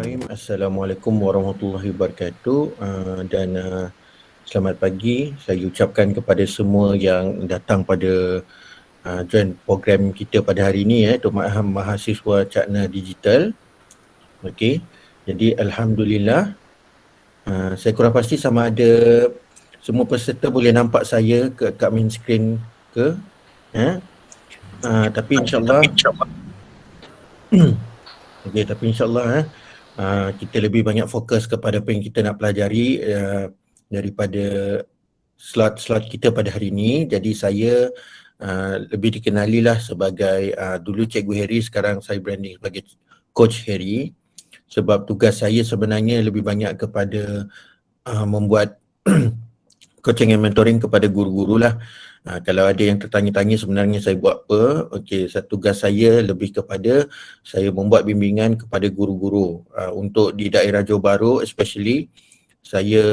Bismillahirrahmanirrahim. Assalamualaikum warahmatullahi wabarakatuh. Selamat pagi. Saya ucapkan kepada semua yang datang pada join program kita pada hari ini, untuk mahasiswa Cakna Digital. Okey. Jadi alhamdulillah, saya kurang pasti sama ada semua peserta boleh nampak saya kat main screen ke? Tapi insyaAllah tapi insyaAllah kita lebih banyak fokus kepada apa yang kita nak pelajari daripada slot kita pada hari ini. Jadi saya lebih dikenali lah sebagai dulu Cikgu Harry, sekarang saya branding sebagai Coach Harry, sebab tugas saya sebenarnya lebih banyak kepada membuat coaching and mentoring kepada guru-guru lah. Kalau ada yang tertanya-tanya sebenarnya saya buat apa, tugas saya lebih kepada saya membuat bimbingan kepada guru-guru untuk di daerah Johor Bahru, especially saya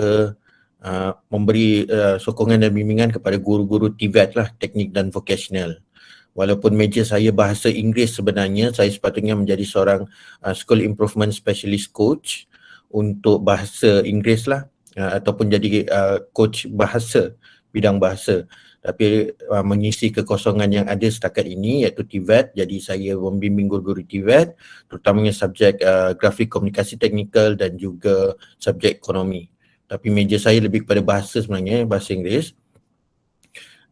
memberi sokongan dan bimbingan kepada guru-guru TVET lah, teknik dan vocational. Walaupun meja saya bahasa Inggeris, sebenarnya saya sepatutnya menjadi seorang School Improvement Specialist Coach untuk bahasa Inggeris lah, ataupun jadi coach bahasa, bidang bahasa. Tapi mengisi kekosongan yang ada setakat ini iaitu TVET, jadi saya membimbing guru-guru TVET, terutamanya subjek grafik komunikasi teknikal dan juga subjek ekonomi. Tapi meja saya lebih kepada bahasa sebenarnya, bahasa Inggeris.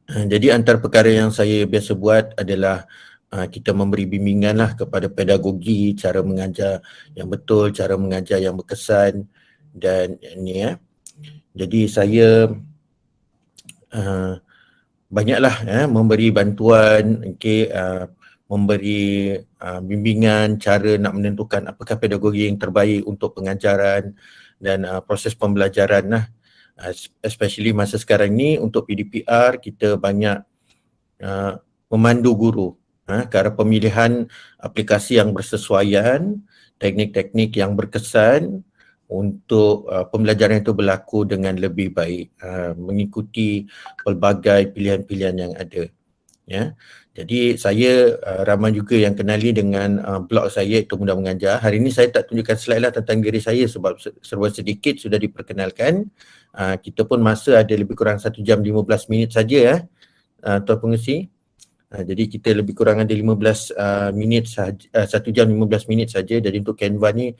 Jadi antara perkara yang saya biasa buat adalah kita memberi bimbingan lah kepada pedagogi, cara mengajar yang betul, cara mengajar yang berkesan dan ni ya. Jadi saya banyaklah memberi bantuan, memberi bimbingan cara nak menentukan apakah pedagogi yang terbaik untuk pengajaran dan proses pembelajaran lah. Especially masa sekarang ni untuk PDPR kita banyak memandu guru ke arah pemilihan aplikasi yang bersesuaian, teknik-teknik yang berkesan untuk pembelajaran itu berlaku dengan lebih baik, mengikuti pelbagai pilihan-pilihan yang ada. Ya. Jadi saya ramai juga yang kenali dengan blog saya iaitu Mudah Mengajar. Hari ini saya tak tunjukkan slide lah tentang diri saya sebab serba sedikit sudah diperkenalkan. Kita pun masa ada lebih kurang 1 jam 15 minit saja Tuan Pengerusi. Jadi kita lebih kurang ada 15 minit saja, 1 jam 15 minit saja. Jadi untuk Canva ni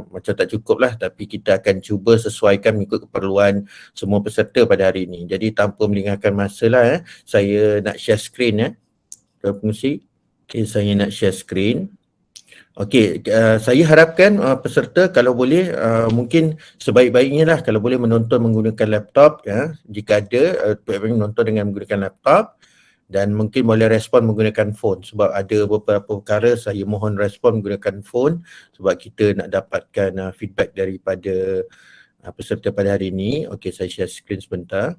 macam tak cukup lah, tapi kita akan cuba sesuaikan mengikut keperluan semua peserta pada hari ini. Jadi tanpa melengahkan masa lah, saya nak share screen Tuan Pengerusi. Okay, saya nak share screen. Okey, saya harapkan peserta kalau boleh mungkin sebaik-baiknya lah kalau boleh menonton menggunakan laptop jika ada menonton dengan menggunakan laptop, dan mungkin boleh respon menggunakan phone sebab ada beberapa perkara saya mohon respon menggunakan phone sebab kita nak dapatkan feedback daripada peserta pada hari ini. Okey, saya share screen sebentar.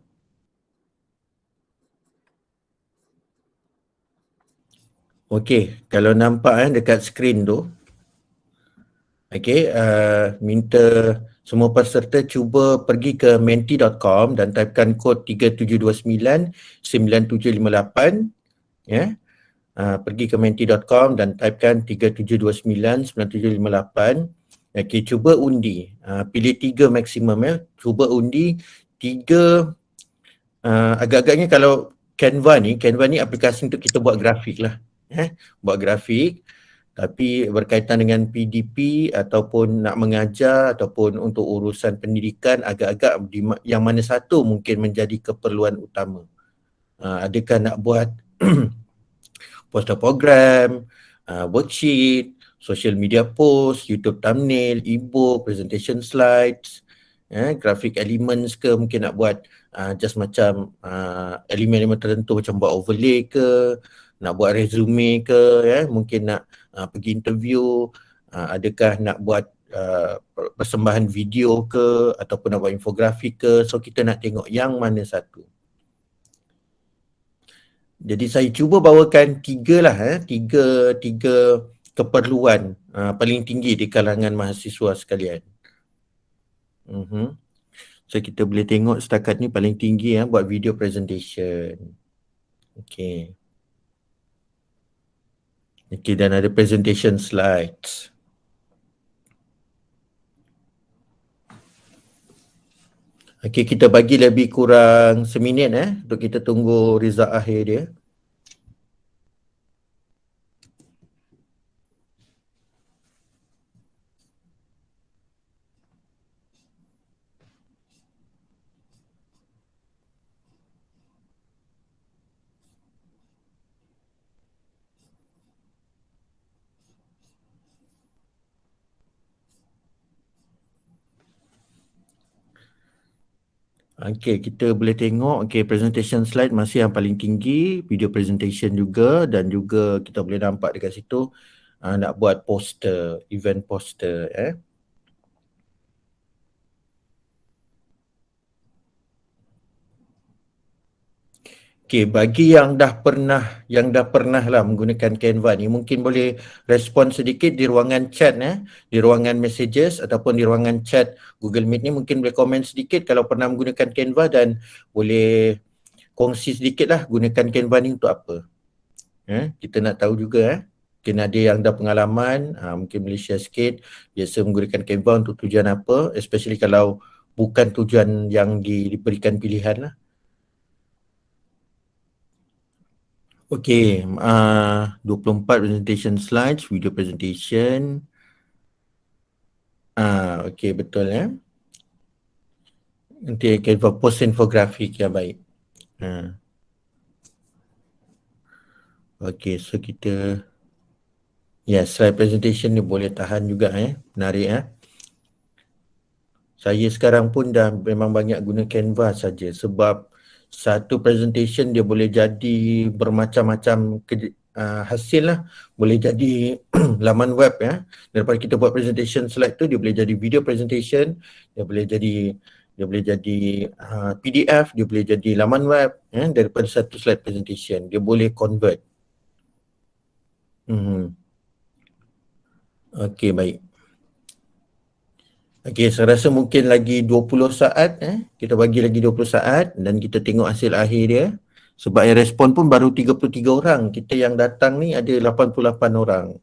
Okey, kalau nampak dekat skrin tu. Okey, minta semua peserta cuba pergi ke menti.com dan typekan kod 37299758 ya. Pergi ke menti.com dan typekan 37299758. Okey, cuba undi. Pilih 3 maksimum ya. Cuba undi 3 agak-agaknya kalau Canva ni aplikasi untuk kita buat grafik lah. Buat grafik. Tapi berkaitan dengan PDP ataupun nak mengajar ataupun untuk urusan pendidikan, agak-agak yang mana satu mungkin menjadi keperluan utama. Adakah nak buat poster program, worksheet, social media post, YouTube thumbnail, e-book, presentation slides, graphic elements ke, mungkin nak buat just macam elemen-elemen tertentu macam buat overlay ke, nak buat resume ke, mungkin nak pergi interview, adakah nak buat persembahan video ke ataupun nak buat infografik ke. So kita nak tengok yang mana satu. Jadi saya cuba bawakan tiga keperluan paling tinggi di kalangan mahasiswa sekalian. So kita boleh tengok setakat ni paling tinggi buat video presentation. Okey. Okey, dan ada presentation slides. Okey, kita bagi lebih kurang seminit untuk kita tunggu result akhir dia. Okey, kita boleh tengok presentation slide masih yang paling tinggi, video presentation juga, dan juga kita boleh nampak dekat situ nak buat poster, event poster Okey, bagi yang dah pernah lah menggunakan Canva ni, mungkin boleh respon sedikit di ruangan chat di ruangan messages ataupun di ruangan chat Google Meet ni, mungkin boleh komen sedikit kalau pernah menggunakan Canva dan boleh kongsi sedikit lah gunakan Canva ni untuk apa. Kita nak tahu juga mungkin ada yang dah pengalaman, mungkin boleh share sikit biasa menggunakan Canva untuk tujuan apa, especially kalau bukan tujuan yang diberikan pilihan lah. Okey, 24 presentation slides, video presentation. Okey, betul Nanti Canva post infografik yang baik. Okey, so kita slide presentation ni boleh tahan juga menarik Saya sekarang pun dah memang banyak guna Canva saja sebab satu presentation dia boleh jadi bermacam-macam hasil lah. Boleh jadi laman web daripada kita buat presentation slide tu, dia boleh jadi video presentation, dia boleh jadi PDF, dia boleh jadi laman web daripada satu slide presentation. Dia boleh convert. Okey, baik. Okey, saya rasa mungkin lagi 20 saat kita bagi lagi 20 saat dan kita tengok hasil akhir dia. Sebab yang respon pun baru 33 orang. Kita yang datang ni ada 88 orang.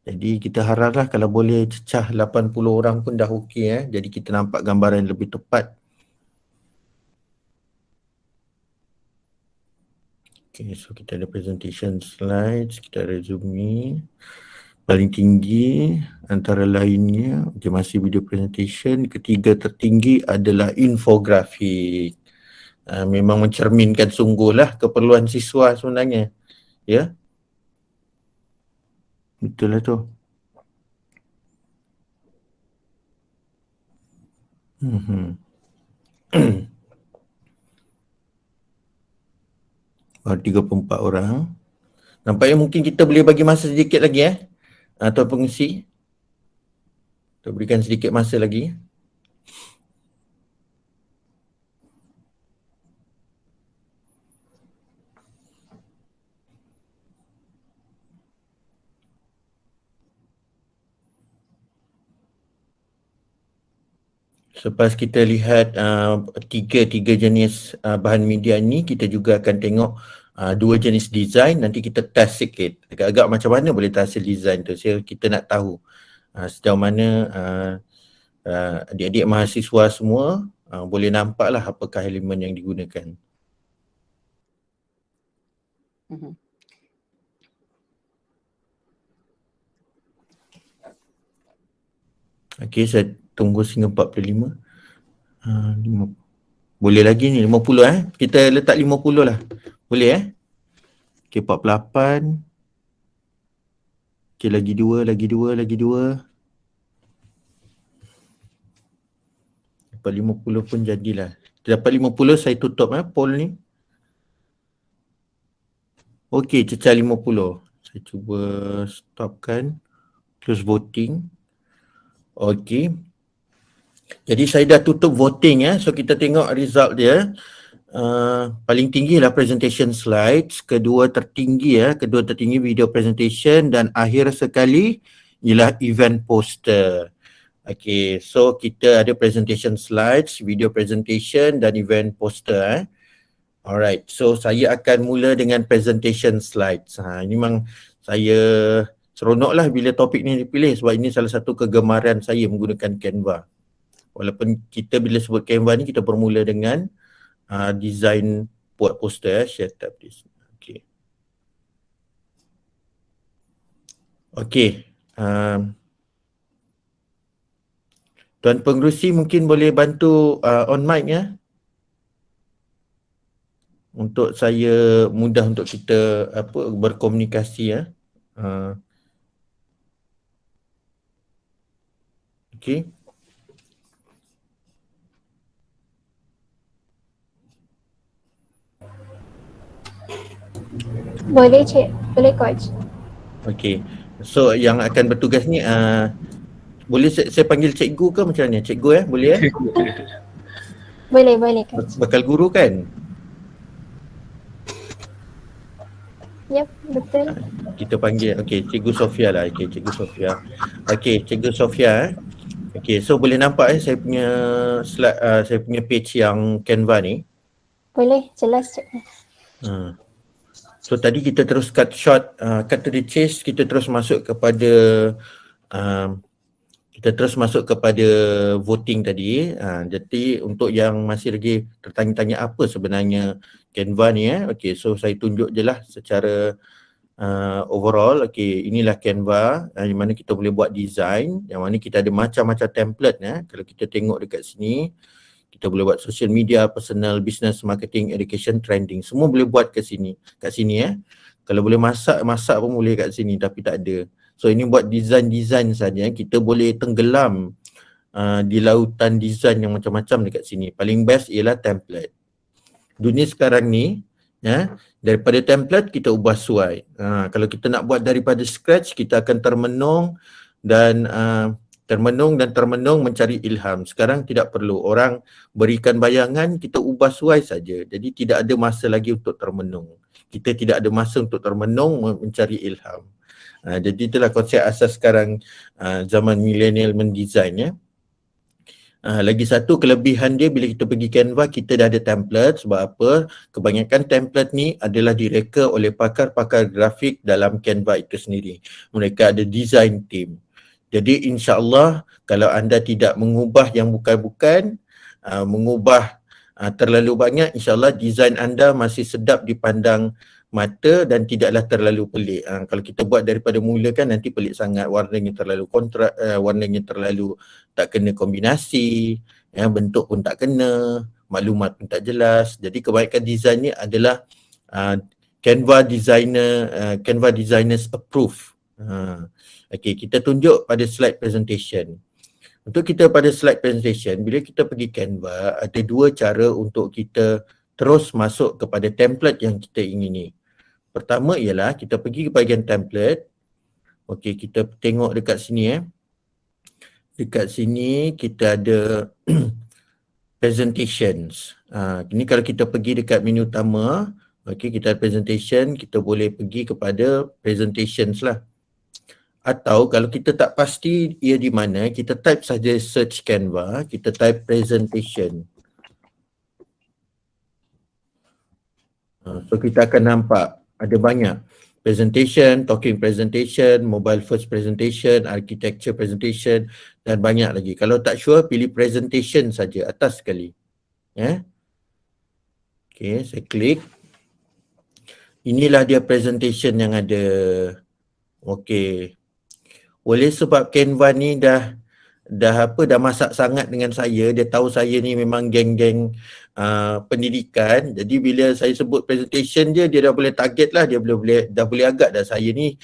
Jadi kita haraplah kalau boleh cecah 80 orang pun dah okey Jadi kita nampak gambaran yang lebih tepat. Okay, so kita ada presentation slides, kita ada resume. Paling tinggi antara lainnya, masih video presentation. Ketiga tertinggi adalah infografik. Memang mencerminkan sungguhlah keperluan siswa sebenarnya. Ya. Betul lah tu. 34 orang. Nampaknya mungkin kita boleh bagi masa sedikit lagi atau pengisi. Kita berikan sedikit masa lagi. Selepas kita lihat tiga jenis bahan media ni, kita juga akan tengok dua jenis design. Nanti kita test sikit agak-agak macam mana boleh hasil design tu. Kita nak tahu sejauh mana adik-adik mahasiswa semua boleh nampaklah apakah elemen yang digunakan. Okey, saya tunggu sehingga 45. Boleh lagi ni 50 Kita letak 50 lah. Boleh Okey, 48. Okey, lagi dua. Dapat 50 pun jadilah. Dapat 50 saya tutup poll ni. Okey, cecah 50. Saya cuba stopkan. Close voting. Okey. Jadi saya dah tutup voting So kita tengok result dia. Paling tinggi lah presentation slides, kedua tertinggi video presentation dan akhir sekali ialah event poster. Okay, so kita ada presentation slides, video presentation dan event poster Alright, so saya akan mula dengan presentation slides. Ini memang saya seronok lah bila topik ni dipilih sebab ini salah satu kegemaran saya menggunakan Canva. Walaupun kita bila sebut Canva ni kita bermula dengan design buat poster, share tab this. Okay. Okay. Tuan Pengerusi mungkin boleh bantu on mic ya. Untuk saya mudah untuk kita berkomunikasi ya. Okay. Boleh Cik, boleh Coach. Okay. So yang akan bertugas ni boleh saya panggil cikgu ke macam mana? Cikgu boleh ya? Boleh Coach. Bakal guru kan? Yep, betul. Kita panggil, Cikgu Sofia lah. Cikgu Sofia. Cikgu Sofia. So boleh nampak saya punya slide, saya punya page yang Canva ni. Boleh, jelas Cik. So tadi kita terus cut short, cut to the chase, kita terus masuk kepada voting tadi. Jadi untuk yang masih lagi tertanya-tanya apa sebenarnya Canva ni so saya tunjuk je lah secara overall. Inilah Canva yang mana kita boleh buat design, yang mana kita ada macam-macam template Kalau kita tengok dekat sini, kita boleh buat social media, personal, business, marketing, education, trending. Semua boleh buat kat sini Kalau boleh masak pun boleh kat sini, tapi tak ada. So ini buat design saja. Kita boleh tenggelam di lautan design yang macam-macam dekat sini. Paling best ialah template. Dunia sekarang ni daripada template kita ubah suai. Kalau kita nak buat daripada scratch, kita akan termenung dan mencari ilham. Sekarang tidak perlu. Orang berikan bayangan, kita ubah suai saja. Jadi tidak ada masa lagi untuk termenung. Kita tidak ada masa untuk termenung mencari ilham. Jadi itulah konsep asas sekarang zaman milenial mendesign Lagi satu kelebihan dia, bila kita pergi Canva, kita dah ada template. Sebab apa? Kebanyakan template ni adalah direka oleh pakar-pakar grafik dalam Canva itu sendiri. Mereka ada design team. Jadi insya-Allah kalau anda tidak mengubah yang bukan-bukan, mengubah terlalu banyak, insya-Allah design anda masih sedap dipandang mata dan tidaklah terlalu pelik. Kalau kita buat daripada mula kan nanti pelik sangat, warnanya terlalu kontras, warnanya terlalu tak kena kombinasi, bentuk pun tak kena, maklumat pun tak jelas. Jadi kebanyakan design ni adalah Canva designers approve. Kita tunjuk pada slide presentation. Untuk kita pada slide presentation, bila kita pergi Canva, ada dua cara untuk kita terus masuk kepada template yang kita ingini. Pertama ialah kita pergi ke bahagian template. Kita tengok dekat sini Dekat sini kita ada presentations. Ini kalau kita pergi dekat menu utama, kita ada presentation, kita boleh pergi kepada presentations lah. Atau kalau kita tak pasti ia di mana, kita type saja search Canva, kita type presentation. So kita akan nampak ada banyak presentation, talking presentation, mobile first presentation, architecture presentation dan banyak lagi. Kalau tak sure, pilih presentation saja atas sekali. Saya klik. Inilah dia presentation yang ada. Oleh sebab Canva ni dah masak sangat dengan saya, dia tahu saya ni memang geng-geng pendidikan. Jadi bila saya sebut presentation dia dah boleh target lah, dia dah boleh agak dah saya ni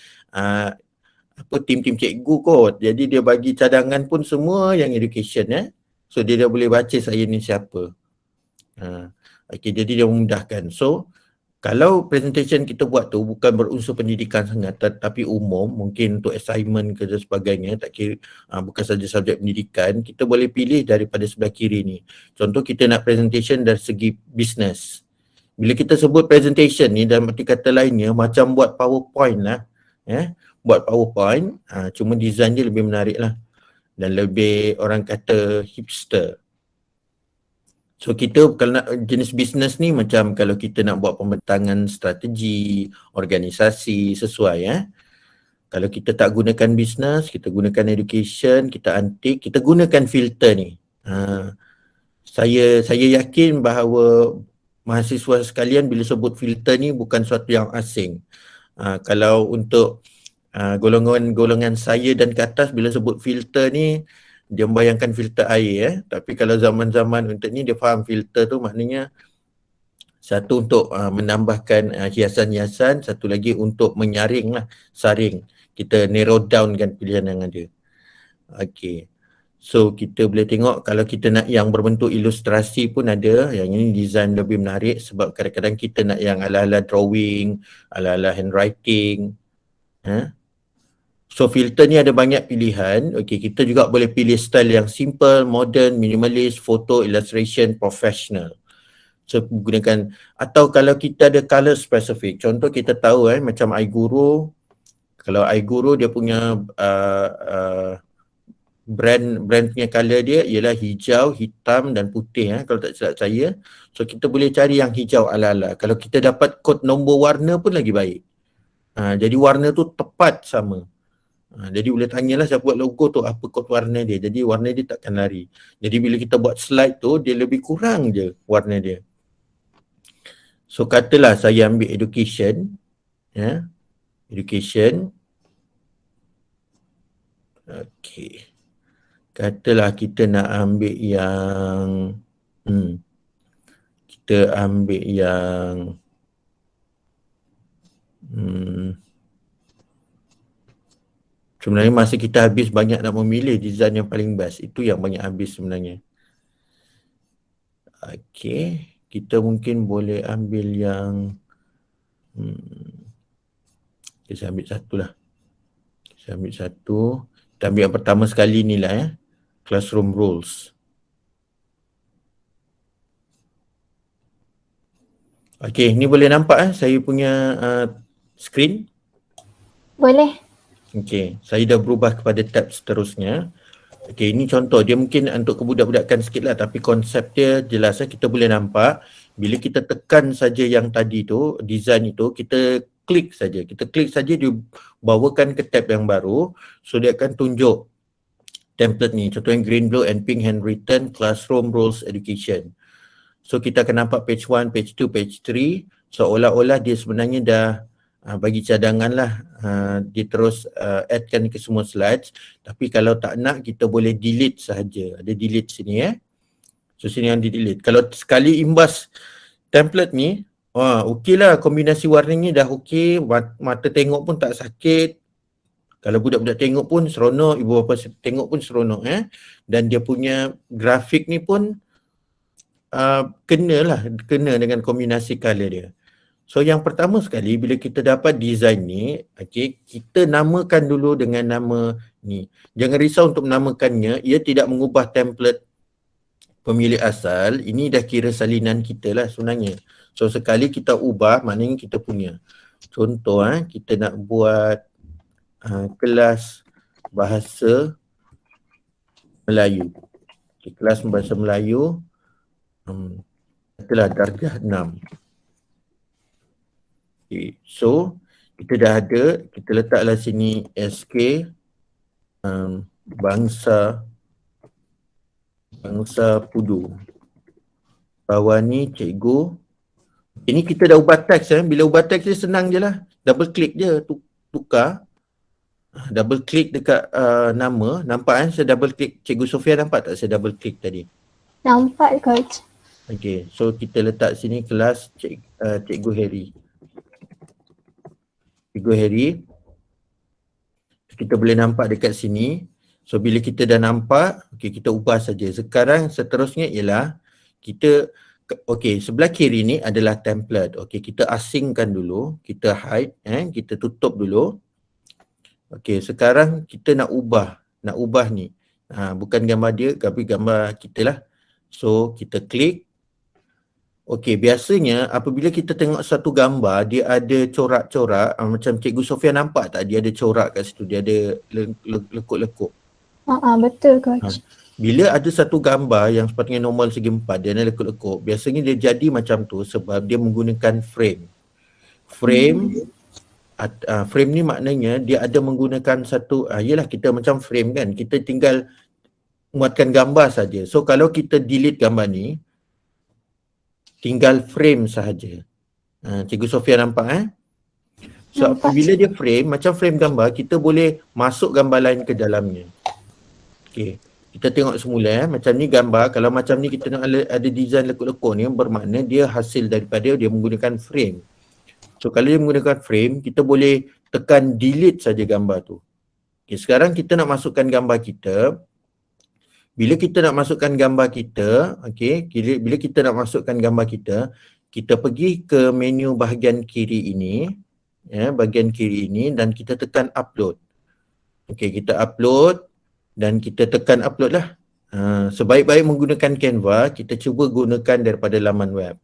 tim cikgu kot. Jadi dia bagi cadangan pun semua yang education So dia dah boleh baca saya ni siapa. Jadi dia memudahkan. So kalau presentation kita buat tu bukan berunsur pendidikan sangat, tetapi umum, mungkin untuk assignment ke dan sebagainya, tak kira bukan saja subjek pendidikan, kita boleh pilih daripada sebelah kiri ni. Contoh kita nak presentation dari segi business. Bila kita sebut presentation ni, dalam arti kata lainnya macam buat PowerPoint lah. Buat PowerPoint, cuma design dia lebih menarik lah dan lebih orang kata hipster. So kita kalau nak jenis bisnes ni macam kalau kita nak buat pembentangan strategi, organisasi sesuai Kalau kita tak gunakan bisnes, kita gunakan education, kita antik, kita gunakan filter ni. Saya yakin bahawa mahasiswa sekalian bila sebut filter ni bukan suatu yang asing. Kalau untuk golongan saya dan ke atas bila sebut filter ni, dia membayangkan filter air tapi kalau zaman-zaman untuk ni dia faham filter tu maknanya satu untuk menambahkan hiasan-hiasan, satu lagi untuk menyaring lah, saring. Kita narrow down kan pilihan yang ada. Okay. So kita boleh tengok kalau kita nak yang berbentuk ilustrasi pun ada. Yang ini design lebih menarik sebab kadang-kadang kita nak yang ala-ala drawing, ala-ala handwriting. So filter ni ada banyak pilihan. Okay, kita juga boleh pilih style yang simple, modern, minimalist, photo, illustration, professional. So gunakan, atau kalau kita ada color specific. Contoh kita tahu macam iGuru. Kalau iGuru dia punya brand punya color dia ialah hijau, hitam dan putih kalau tak silap saya. So kita boleh cari yang hijau ala-ala. Kalau kita dapat kod nombor warna pun lagi baik. Jadi warna tu tepat sama. Jadi boleh tanyalah siapa buat logo tu apa kod warna dia. Jadi warna dia takkan lari. Jadi bila kita buat slide tu dia lebih kurang je warna dia. So katalah saya ambil education. Education. Okay. Katalah kita nak ambil yang sebenarnya masa kita habis banyak nak memilih design yang paling best. Itu yang banyak habis sebenarnya. Okay, kita mungkin boleh ambil yang saya ambil satu lah. Kita ambil yang pertama sekali ni lah classroom rules. Okay, ni boleh nampak saya punya screen? Boleh. Okay, saya dah berubah kepada tab seterusnya. Okay, ini contoh. Dia mungkin untuk kebudak-budakan sikit lah tapi konsep dia jelas. Kita boleh nampak bila kita tekan saja yang tadi tu, design itu, kita klik saja. Kita klik saja dia bawakan ke tab yang baru. So dia akan tunjuk template ni. Contoh yang green, blue and pink handwritten classroom rules education. So kita akan nampak page 1, page 2, page 3. Seolah-olah dia sebenarnya dah bagi cadangan lah. Dia terus addkan ke semua slides. Tapi kalau tak nak kita boleh delete sahaja. Ada delete sini So sini yang di delete. Kalau sekali imbas template ni, okey lah kombinasi warna ni dah okey. Mata tengok pun tak sakit. Kalau budak-budak tengok pun seronok, ibu bapa tengok pun seronok Dan dia punya grafik ni pun kena dengan kombinasi color dia. So yang pertama sekali bila kita dapat design ni, kita namakan dulu dengan nama ni. Jangan risau untuk menamakannya, ia tidak mengubah template pemilik asal. Ini dah kira salinan kita lah sebenarnya. So sekali kita ubah maknanya kita punya. Contoh kita nak buat kelas bahasa Melayu. Kelas bahasa Melayu itulah darjah 6. So kita dah ada, kita letaklah sini SK bangsa Pudu. Bawah ni cikgu. Ini kita dah ubah teks bila ubah teks dia senang je lah. Double klik je tukar. Double klik dekat nama. Nampak saya double klik. Cikgu Sofia nampak tak saya double klik tadi? Nampak coach. Okay, so kita letak sini kelas Cikgu Harry. Cikgu Harry. Kita boleh nampak dekat sini. So bila kita dah nampak, kita ubah saja. Sekarang seterusnya ialah kita sebelah kiri ni adalah template. Kita asingkan dulu, kita hide, kita tutup dulu. Sekarang kita nak ubah ni. Bukan gambar dia, tapi gambar kita lah. So kita klik. Biasanya apabila kita tengok satu gambar, dia ada corak-corak, macam Cikgu Sofia nampak tak? Dia ada corak kat situ, dia ada lekuk-lekuk. Betul coach. Bila ada satu gambar yang sepatutnya normal segi 4, dia ada lekuk-lekuk, biasanya dia jadi macam tu sebab dia menggunakan frame. Frame ni maknanya dia ada menggunakan satu, yelah kita macam frame kan, kita tinggal muatkan gambar saja. So kalau kita delete gambar ni, tinggal frame sahaja. Cikgu Sofia nampak So Nampak, apabila dia frame, macam frame gambar, kita boleh masuk gambar lain ke dalamnya. Okay. Kita tengok semula macam ni gambar, kalau macam ni kita nak ada design lekuk-lekuk ni, bermakna dia hasil daripada dia menggunakan frame. So kalau dia menggunakan frame, kita boleh tekan delete saja gambar tu. Okay, sekarang kita nak masukkan gambar kita. Bila kita nak masukkan gambar kita, bila kita nak masukkan gambar kita pergi ke menu bahagian kiri ini, bahagian kiri ini dan kita tekan upload. Kita upload dan kita tekan upload lah. Sebaik-baik menggunakan Canva, kita cuba gunakan daripada laman web.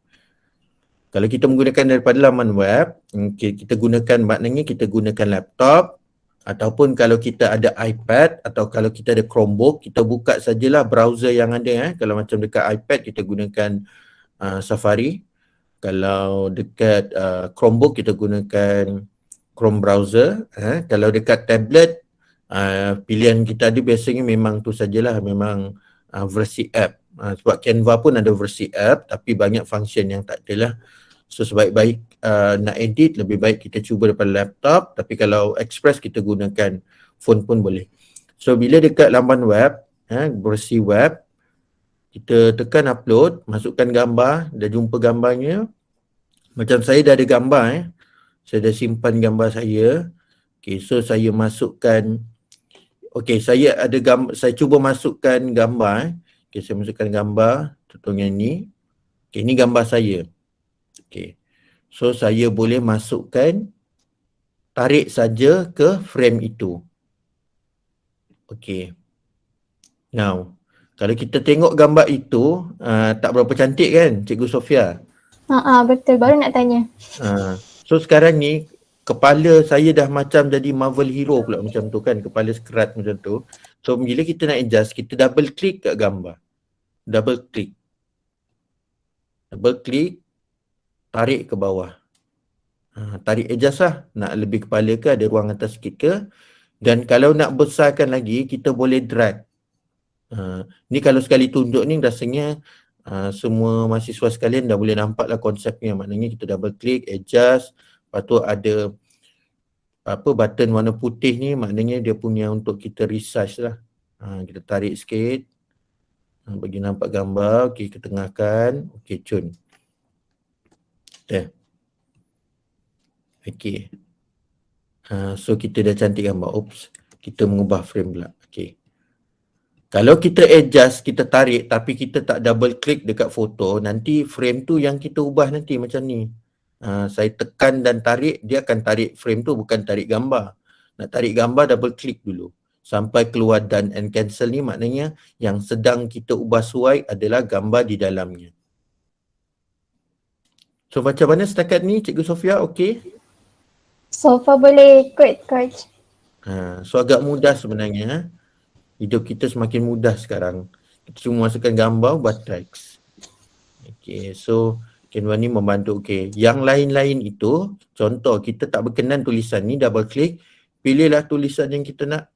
Kalau kita menggunakan daripada laman web, kita gunakan, maknanya kita gunakan laptop, ataupun kalau kita ada iPad atau kalau kita ada Chromebook, kita buka sajalah browser yang ada. Kalau macam dekat iPad, kita gunakan Safari. Kalau dekat Chromebook, kita gunakan Chrome browser. Kalau dekat tablet, pilihan kita ada biasanya memang tu sajalah, memang versi app. Sebab Canva pun ada versi app, tapi banyak function yang tak ada lah. So sebaik-baik nak edit, lebih baik kita cuba daripada laptop, tapi kalau Express kita gunakan phone pun boleh. So bila dekat laman web, versi web, kita tekan upload, masukkan gambar, dah jumpa gambarnya. Macam saya dah ada gambar, saya dah simpan gambar saya. So saya masukkan, saya ada gambar, saya cuba masukkan gambar. Saya masukkan gambar, contohnya ni. Ini gambar saya. So saya boleh masukkan, tarik saja ke frame itu. Now, kalau kita tengok gambar itu, tak berapa cantik kan Cikgu Sofia? Betul, baru nak tanya. So sekarang ni, kepala saya dah macam jadi Marvel hero pula macam tu kan, kepala skerat macam tu. So bila kita nak adjust, kita double click kat gambar. Double click, tarik ke bawah. Tarik adjust lah, nak lebih kepala ke, ada ruang atas sikit ke. Dan kalau nak besarkan lagi, kita boleh drag. Ni kalau sekali tunjuk ni rasanya semua mahasiswa sekalian dah boleh nampak lah konsepnya. Maknanya kita double click, adjust. Lepas tu ada button warna putih ni, maknanya dia punya untuk kita resize lah. Kita tarik sikit, bagi nampak gambar. Ketengahkan. Cun. So kita dah cantik gambar. Kita mengubah frame pula. Kalau kita adjust, kita tarik tapi kita tak double click dekat foto, nanti frame tu yang kita ubah nanti macam ni. Saya tekan dan tarik, dia akan tarik frame tu, bukan tarik gambar. Nak tarik gambar, double click dulu sampai keluar done and cancel ni, maknanya yang sedang kita ubah suai adalah gambar di dalamnya. So macam mana setakat ni Cikgu Sofia, So far boleh ikut, Coach. So agak mudah sebenarnya. Hidup kita semakin mudah sekarang. Kita cuma masukkan gambar, buat teks. So Canva ni membantu. Yang lain-lain itu, contoh kita tak berkenan tulisan ni, double click, pilihlah tulisan yang kita nak.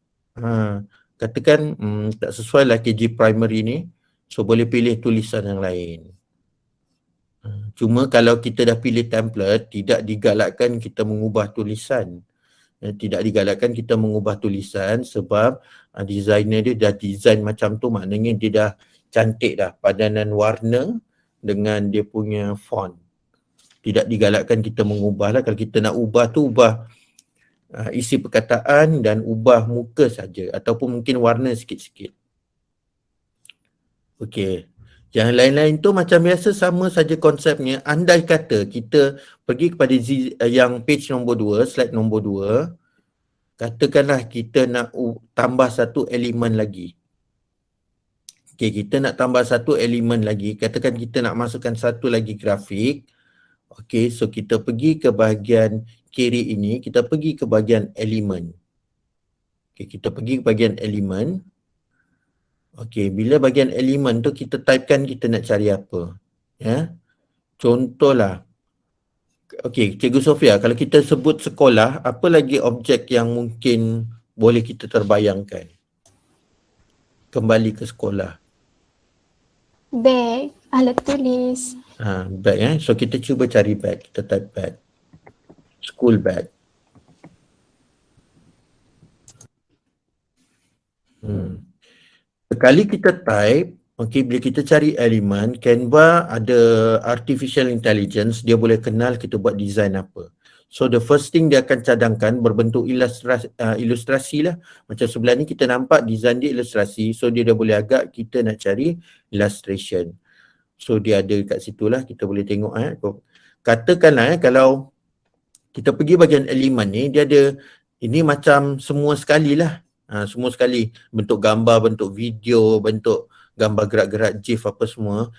Katakan tak sesuai lah KG primary ni, so boleh pilih tulisan yang lain. Cuma kalau kita dah pilih template, tidak digalakkan kita mengubah tulisan. Tidak digalakkan kita mengubah tulisan sebab designer dia dah design macam tu, maknanya dia dah cantik dah padanan warna dengan dia punya font. Tidak digalakkan kita mengubah lah. Kalau kita nak ubah tu, ubah isi perkataan dan ubah muka saja, ataupun mungkin warna sikit-sikit. Yang lain-lain tu macam biasa, sama saja konsepnya. Andai kata kita pergi kepada yang page nombor 2, slide nombor 2, katakanlah kita nak tambah satu elemen lagi. Kita nak tambah satu elemen lagi, katakan kita nak masukkan satu lagi grafik. So kita pergi ke bahagian kiri ini, kita pergi ke bahagian elemen. Kita pergi ke bahagian elemen. Bila bahagian elemen tu kita typekan kita nak cari apa. Contohlah, Cikgu Sofia, kalau kita sebut sekolah, apa lagi objek yang mungkin boleh kita terbayangkan? kembali ke sekolah? Beg, alat tulis. Bag So kita cuba cari bag. Kita type bag. School bag. Sekali kita type, bila kita cari elemen, Canva ada artificial intelligence, dia boleh kenal kita buat design apa. So the first thing dia akan cadangkan berbentuk ilustrasi lah. Macam sebelah ni kita nampak design dia ilustrasi, so dia dah boleh agak kita nak cari illustration. So dia ada kat situ lah, kita boleh tengok. Katakanlah kalau kita pergi bahagian elemen ni, dia ada, ini macam semua sekali lah. Semua sekali, bentuk gambar, bentuk video, bentuk gambar gerak-gerak GIF apa semua.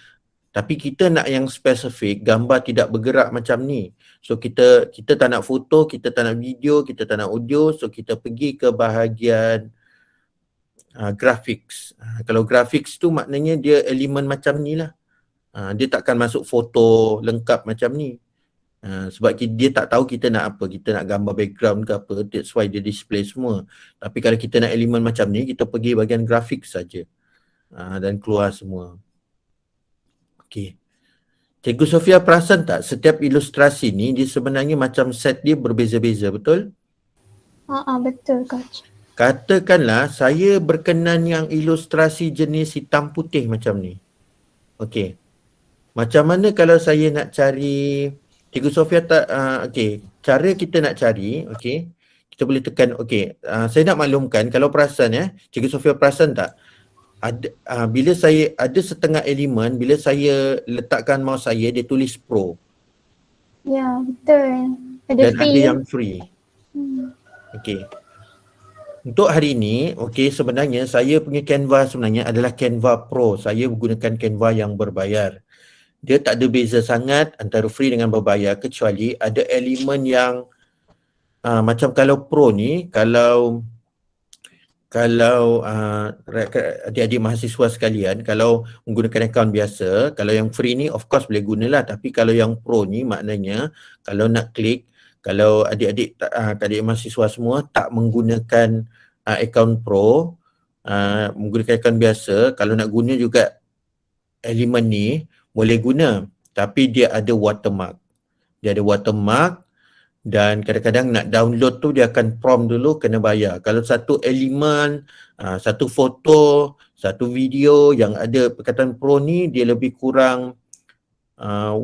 Tapi kita nak yang spesifik, gambar tidak bergerak macam ni. So kita tak nak foto, kita tak nak video, kita tak nak audio. So kita pergi ke bahagian graphics. Kalau graphics tu maknanya dia elemen macam ni lah. Dia takkan masuk foto lengkap macam ni. Sebab dia tak tahu kita nak apa, kita nak gambar background ke apa, that's why dia display semua. Tapi kalau kita nak elemen macam ni, kita pergi bahagian grafik saja dan keluar semua. Okey. Cikgu Sofia perasan tak setiap ilustrasi ni dia sebenarnya macam set dia berbeza-beza, betul? Betul coach. Katakanlah saya berkenan yang ilustrasi jenis hitam putih macam ni. Okey. Macam mana kalau saya nak cari, Cikgu Sofia tak, cara kita nak cari, kita boleh tekan, saya nak maklumkan, kalau perasan Cikgu Sofia perasan tak, bila saya ada setengah elemen, bila saya letakkan mouse saya, dia tulis Pro. Ya, betul. Dan ada yang free. Untuk hari ini, sebenarnya saya punya Canva sebenarnya adalah Canva Pro. Saya menggunakan Canva yang berbayar. Dia tak ada beza sangat antara free dengan berbayar, kecuali ada elemen yang macam kalau Pro ni, kalau adik-adik mahasiswa sekalian, kalau menggunakan akaun biasa, kalau yang free ni of course boleh gunalah, tapi kalau yang Pro ni maknanya kalau nak klik, kalau adik-adik mahasiswa semua tak menggunakan akaun Pro, menggunakan akaun biasa, kalau nak guna juga elemen ni boleh guna, tapi dia ada watermark. Dia ada watermark dan kadang-kadang nak download tu dia akan prompt dulu, kena bayar. Kalau satu elemen, satu foto, satu video yang ada perkataan Pro ni, dia lebih kurang $1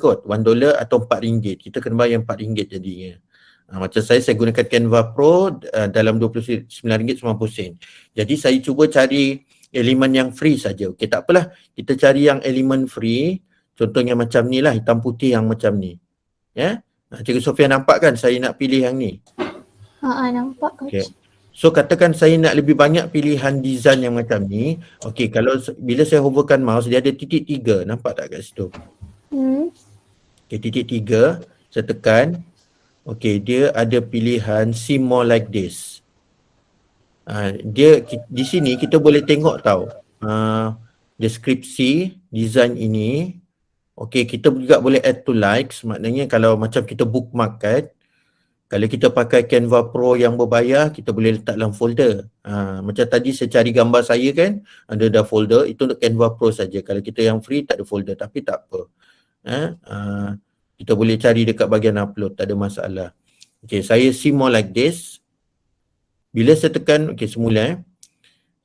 kot, $1 atau RM4. Kita kena bayar RM4 jadinya. Macam saya gunakan Canva Pro dalam RM29.90. Jadi saya cuba cari elemen yang free saja. Tak apalah, kita cari yang elemen free. Contohnya macam ni lah, hitam putih yang macam ni. Cikgu Sofia nampak kan saya nak pilih yang ni? Nampak coach. So katakan saya nak lebih banyak pilihan design yang macam ni. Kalau bila saya hoverkan mouse, dia ada titik 3. Nampak tak kat situ? Titik 3, saya tekan. Dia ada pilihan see more like this. Dia di sini kita boleh tengok tau deskripsi design ini. Kita juga boleh add to likes, maknanya kalau macam kita bookmark kan, kalau kita pakai Canva Pro yang berbayar, kita boleh letak dalam folder. Macam tadi saya cari gambar saya kan, ada folder, itu untuk Canva Pro saja. Kalau kita yang free tak ada folder, tapi tak apa. Kita boleh cari dekat bahagian upload, tak ada masalah. Saya see more like this. Bila saya tekan, semula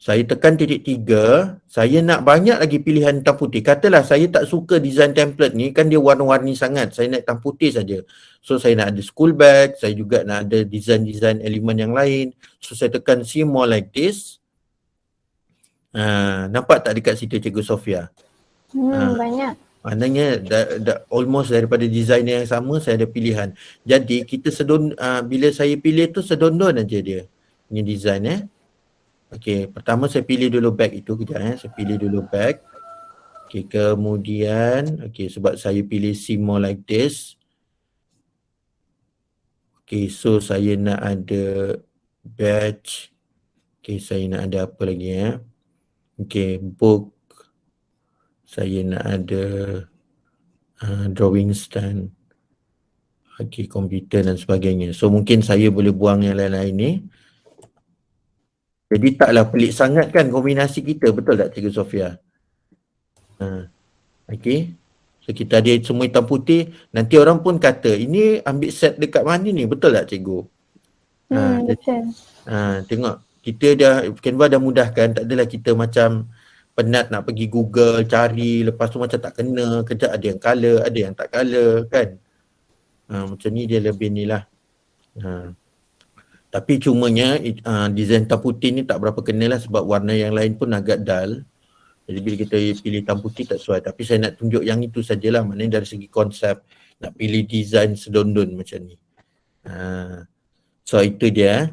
saya tekan titik 3, saya nak banyak lagi pilihan hitam putih. Katalah saya tak suka design template ni, kan dia warna-warni sangat. Saya nak hitam putih saja. So saya nak ada school bag, saya juga nak ada design-design elemen yang lain. So saya tekan see more like this. Nampak tak dekat situ Cikgu Sofia? Banyak. Maknanya almost daripada designer yang sama saya ada pilihan. Jadi kita bila saya pilih tu sedondon aja dia. Ini design pertama saya pilih dulu bag itu kejap saya pilih dulu bag. Kemudian sebab saya pilih see more like this. So saya nak ada badge. Saya nak ada apa lagi book. Saya nak ada drawing stand. Komputer dan sebagainya. So mungkin saya boleh buang yang lain-lain ni. Jadi taklah pelik sangat kan kombinasi kita, betul tak Cikgu Sofia? Okey. So kita ada semua hitam putih, nanti orang pun kata ini ambil set dekat mana ni, betul tak Cikgu? Betul. Tengok kita dah, Canva dah mudahkan, tak adalah kita macam penat nak pergi Google cari, lepas tu macam tak kena, kejap ada yang color, ada yang tak color kan. Macam ni dia lebih ni lah. Tapi cumanya design hitam putih ni tak berapa kena lah sebab warna yang lain pun agak dull. Jadi bila kita pilih hitam putih tak sesuai. Tapi saya nak tunjuk yang itu sajalah, maknanya dari segi konsep nak pilih design sedondon macam ni. So itu dia.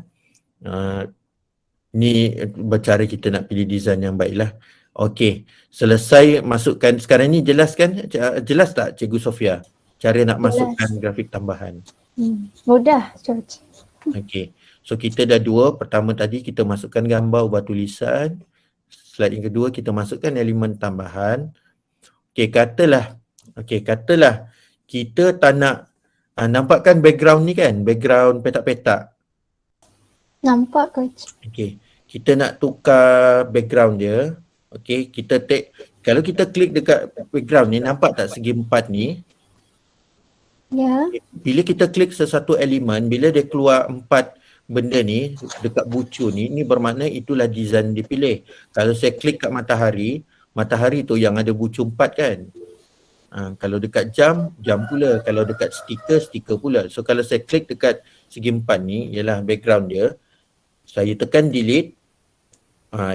Ni cara kita nak pilih design yang baik lah. Okey, selesai masukkan. Sekarang ni jelas kan? Jelas tak Cikgu Sofia? Cara nak masukkan grafik tambahan. Mudah, George. Okey, so kita dah dua. Pertama tadi kita masukkan gambar ubah tulisan. Slide yang kedua kita masukkan elemen tambahan. Okey, katalah kita tak nak, nampakkan background ni kan? Background petak-petak. Nampak, Coach. Okey, kita nak tukar background dia. Okey, kalau kita klik dekat background ni, nampak tak segi empat ni? Ya. Bila kita klik sesuatu elemen, bila dia keluar empat benda ni dekat bucu ni bermakna itulah design dipilih. Kalau saya klik kat matahari tu yang ada bucu empat kan. Kalau dekat jam pula. Kalau dekat stiker pula. So kalau saya klik dekat segi empat ni, ialah background dia, saya tekan delete.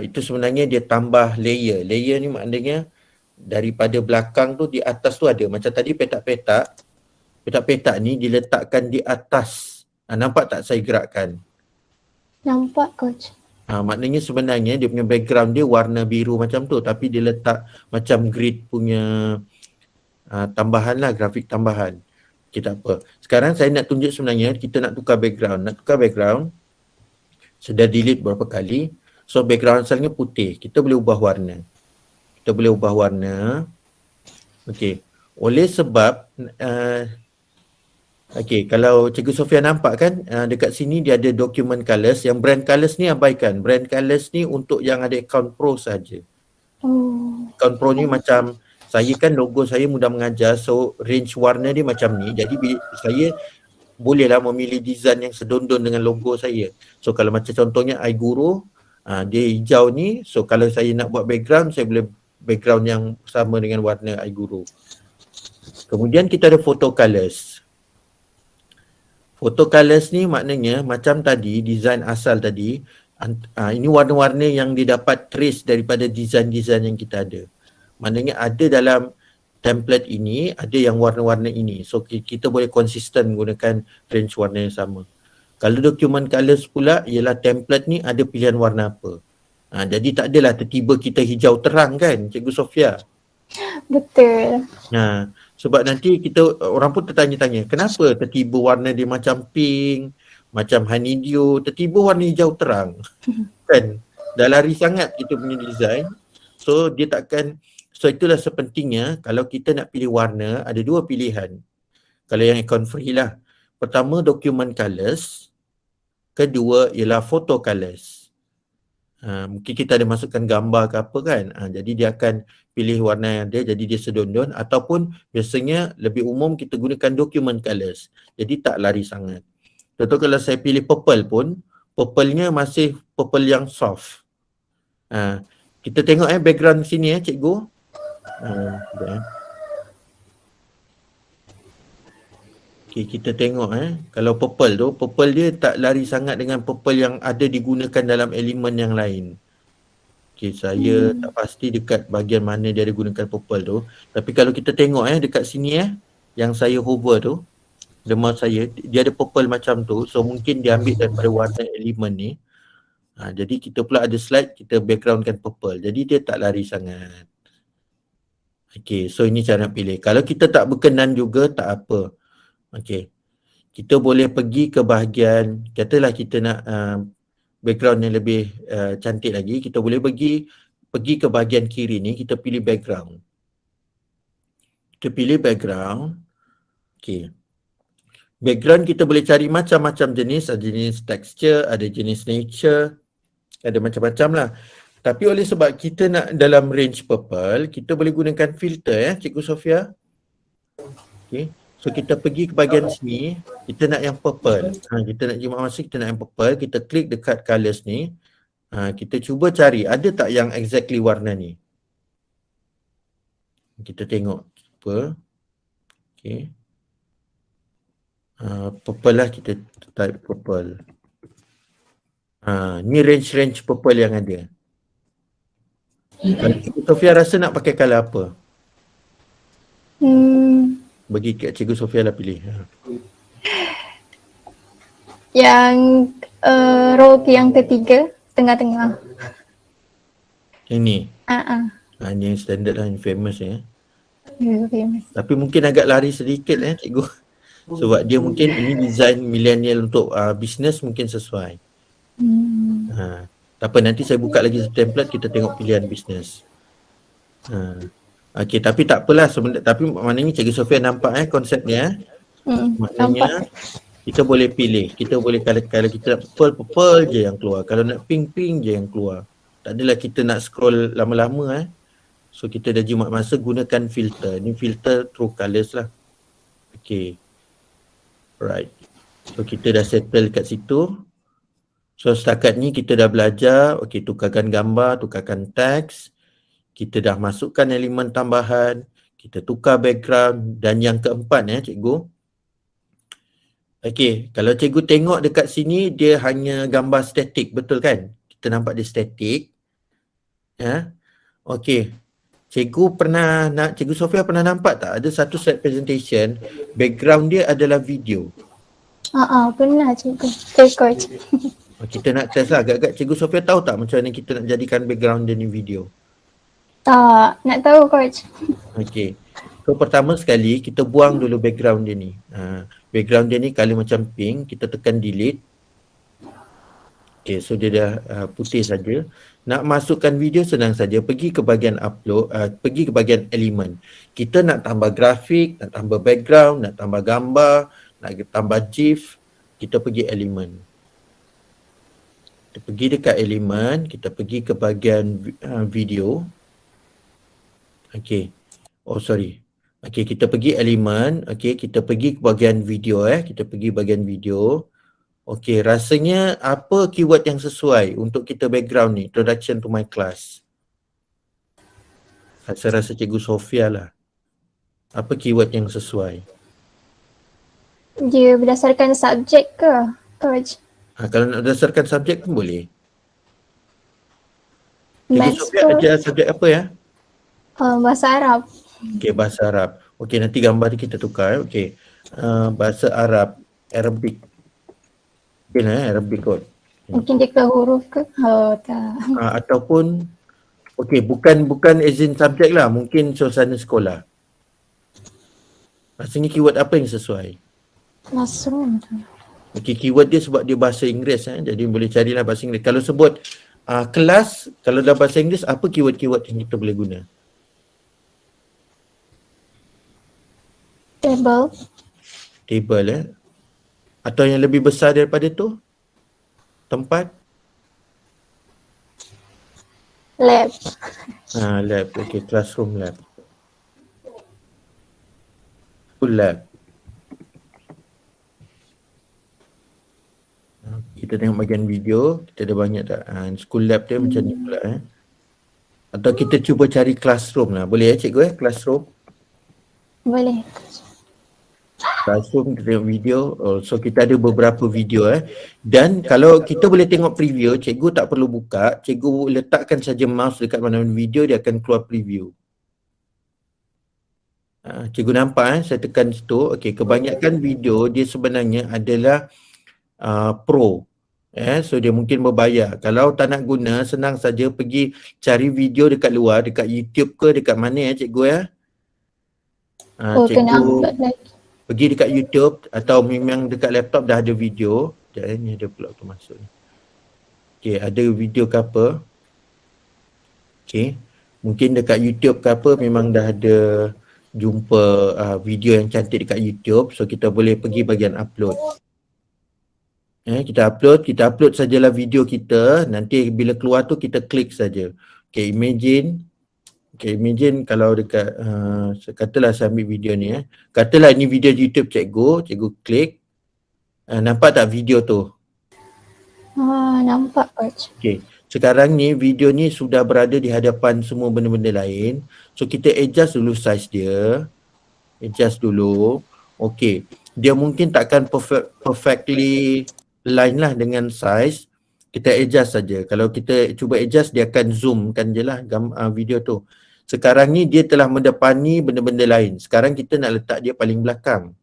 Itu sebenarnya dia tambah layer. Layer ni maknanya daripada belakang tu di atas tu ada. Macam tadi petak-petak ni diletakkan di atas. Nampak tak saya gerakkan? Nampak, Coach. Maknanya sebenarnya dia punya background dia warna biru macam tu, tapi dia letak macam grid punya tambahan lah, grafik tambahan. Okay, tak apa. Sekarang saya nak tunjuk sebenarnya kita nak tukar background. Sudah delete berapa kali. So background asalnya putih. Kita boleh ubah warna. Okey. Oleh sebab kalau Cikgu Sofia nampak kan dekat sini dia ada document colors. Yang brand colors ni abaikan. Brand colors ni untuk yang ada account pro saja. Account pro ni macam saya kan logo saya mudah mengajar, so range warna dia macam ni. Jadi saya bolehlah memilih design yang sedondon dengan logo saya. So kalau macam contohnya iGuru, dia hijau ni, so kalau saya nak buat background, saya boleh background yang sama dengan warna iGuru. Kemudian kita ada photo colors. Photo colors ni maknanya macam tadi, design asal tadi, ini warna-warna yang didapat trace daripada design-design yang kita ada. Maknanya ada dalam template ini, ada yang warna-warna ini. So kita boleh konsisten menggunakan range warna yang sama. Kalau document colors pula, ialah template ni ada pilihan warna apa. Jadi tak adalah tiba-tiba kita hijau terang kan, Cikgu Sofia? Betul. Sebab nanti orang pun tertanya-tanya, kenapa tiba-tiba warna dia macam pink, macam honeydew, tiba-tiba warna hijau terang. Kan? Dah lari sangat kita punya design. So dia takkan. So itulah sepentingnya kalau kita nak pilih warna, ada dua pilihan. Kalau yang account free lah. Pertama document colors. Kedua ialah photo colors. Mungkin kita ada masukkan gambar ke apa kan. Jadi dia akan pilih warna dia, jadi dia sedondon. Ataupun biasanya lebih umum kita gunakan document colors. Jadi tak lari sangat. Contoh kalau saya pilih purple pun, purple-nya masih purple yang soft. Kita tengok background sini cikgu. Okay, kita tengok kalau purple dia tak lari sangat dengan purple yang ada digunakan dalam elemen yang lain. Okay, saya tak pasti dekat bahagian mana dia ada gunakan purple tu. Tapi kalau kita tengok dekat sini yang saya hover tu, the mouse saya, dia ada purple macam tu. So mungkin dia ambil daripada warna elemen ni. Jadi kita pula ada slide, kita backgroundkan purple. Jadi dia tak lari sangat. Okay, so ini cara pilih. Kalau kita tak berkenan juga, tak apa. Okay, kita boleh pergi ke bahagian, katalah kita nak background yang lebih cantik lagi, kita boleh pergi ke bahagian kiri ni, kita pilih background. Kita pilih background. Okay. Background kita boleh cari macam-macam jenis, ada jenis texture, ada jenis nature. Ada macam-macam lah. Tapi oleh sebab kita nak dalam range purple, kita boleh gunakan filter Cikgu Sofia. Okay. So kita pergi ke bahagian sini, kita nak yang purple. Kita nak jimat masa, kita nak yang purple, kita klik dekat colors ni. Kita cuba cari, ada tak yang exactly warna ni? Kita tengok. Apa? Okay. Purple lah, kita type purple. Ni range-range purple yang ada. Cikgu Sofia rasa nak pakai color apa? Bagi Cikgu Sofia lah pilih. Yang row yang ketiga, tengah-tengah. Yang ni? Ni yang standard lah, yang famous ya. Famous. Tapi mungkin agak lari sedikit Cikgu. Sebab dia mungkin ini design millennial untuk business mungkin sesuai. Tak apa, nanti saya buka lagi template, kita tengok pilihan bisnes. Okey, tapi tak apalah sebenarnya, tapi maknanya Cikgu Sofia nampak konsepnya. Maknanya kita boleh pilih, kita boleh kalau kita nak purple je yang keluar, kalau nak pink je yang keluar. Tak adalah kita nak scroll lama-lama So kita dah jimat masa gunakan filter. Ni filter True Colors lah. Okey. Right. So kita dah settle kat situ. So setakat ni kita dah belajar, okey, tukarkan gambar, tukarkan teks, kita dah masukkan elemen tambahan, kita tukar background, dan yang keempat cikgu. Okey, kalau cikgu tengok dekat sini dia hanya gambar statik, betul kan? Kita nampak dia statik. Okey. Cikgu Sofia pernah nampak tak ada satu slide presentation, background dia adalah video. Pernah cikgu. Record. Kita nak test lah. Agak-agak Cikgu Sofia tahu tak macam mana kita nak jadikan background dia ni video? Tak, nak tahu coach. Okey. So pertama sekali kita buang dulu background dia ni. Background dia ni color macam pink, kita tekan delete. Okey, so dia dah putih saja. Nak masukkan video senang saja, pergi ke bahagian upload, pergi ke bahagian elemen. Kita nak tambah grafik, nak tambah background, nak tambah gambar, nak tambah GIF, kita pergi elemen. Kita pergi dekat elemen, kita pergi ke bahagian video. Okey. Okey, kita pergi elemen, okey, kita pergi ke bahagian video kita pergi bahagian video. Okey, rasanya apa keyword yang sesuai untuk kita background ni, introduction to my class. Saya rasa Cikgu Sofia lah. Apa keyword yang sesuai? Dia berdasarkan subjek ke, coach? Kalau nak berdasarkan subjek pun boleh. Cikgu Maths Sofia ajar subjek apa ya? Bahasa Arab. Okey, bahasa Arab. Okey, nanti gambar ni kita tukar. Okey. Bahasa Arab, Arabic. Mungkin Arabic kot. Mungkin dia ke huruf ke? Tak. Ataupun okey, bukan izin subjek lah, mungkin suasana sekolah. Rasanya keyword apa yang sesuai? Classroom tu. Okey, keyword dia sebab dia bahasa Inggeris jadi boleh carilah bahasa Inggeris. Kalau sebut kelas, kalau dalam bahasa Inggeris, apa keyword-keyword yang kita boleh guna? Table Atau yang lebih besar daripada tu? Tempat? Lab. Lab. Okey, classroom lab. School lab. Kita tengok bahagian video, kita ada banyak tak? School lab dia macam ni pula Atau kita cuba cari classroom lah. Boleh cikgu classroom? Boleh. Classroom, kita tengok video. So kita ada beberapa video Dan kalau kita boleh tengok preview, cikgu tak perlu buka, cikgu letakkan saja mouse dekat mana-mana video, dia akan keluar preview. Cikgu nampak saya tekan situ. Okey, kebanyakan video dia sebenarnya adalah pro. So dia mungkin berbayar. Kalau tak nak guna, senang saja pergi cari video dekat luar, dekat YouTube ke, dekat mana cikgu Kena upload lagi. Pergi dekat YouTube atau memang dekat laptop dah ada video. Sekejap ni ada pula tu masuk ni. Okay, ada video ke apa. Okay, mungkin dekat YouTube ke apa memang dah ada jumpa video yang cantik dekat YouTube. So kita boleh pergi bahagian upload. Kita upload sajalah video kita. Nanti bila keluar tu kita klik saja. Okay, imagine kalau dekat katalah saya ambil video ni katalah ini video YouTube cikgu klik, nampak tak video tu? Nampak coach. Okay, sekarang ni video ni sudah berada di hadapan semua benda-benda lain. So kita adjust dulu size dia. Adjust dulu. Okay, dia mungkin takkan perfectly line lah dengan size. Kita adjust saja. Kalau kita cuba adjust, dia akan zoomkan je lah video tu. Sekarang ni dia telah mendepani benda-benda lain. Sekarang kita nak letak dia paling belakang.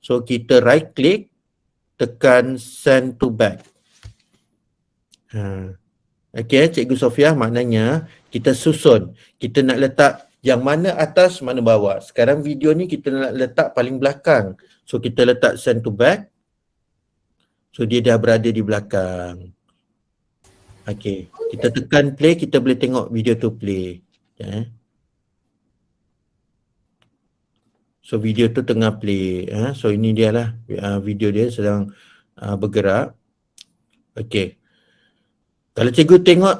So kita right click, tekan send to back. Okay, Cikgu Sofia, maknanya kita susun. Kita nak letak yang mana atas, mana bawah. Sekarang video ni kita nak letak paling belakang. So kita letak send to back. So dia dah berada di belakang. Okay, kita tekan play, kita boleh tengok video tu play. So video tu tengah play. So ini dia lah video dia sedang bergerak. Okay. Kalau cikgu tengok,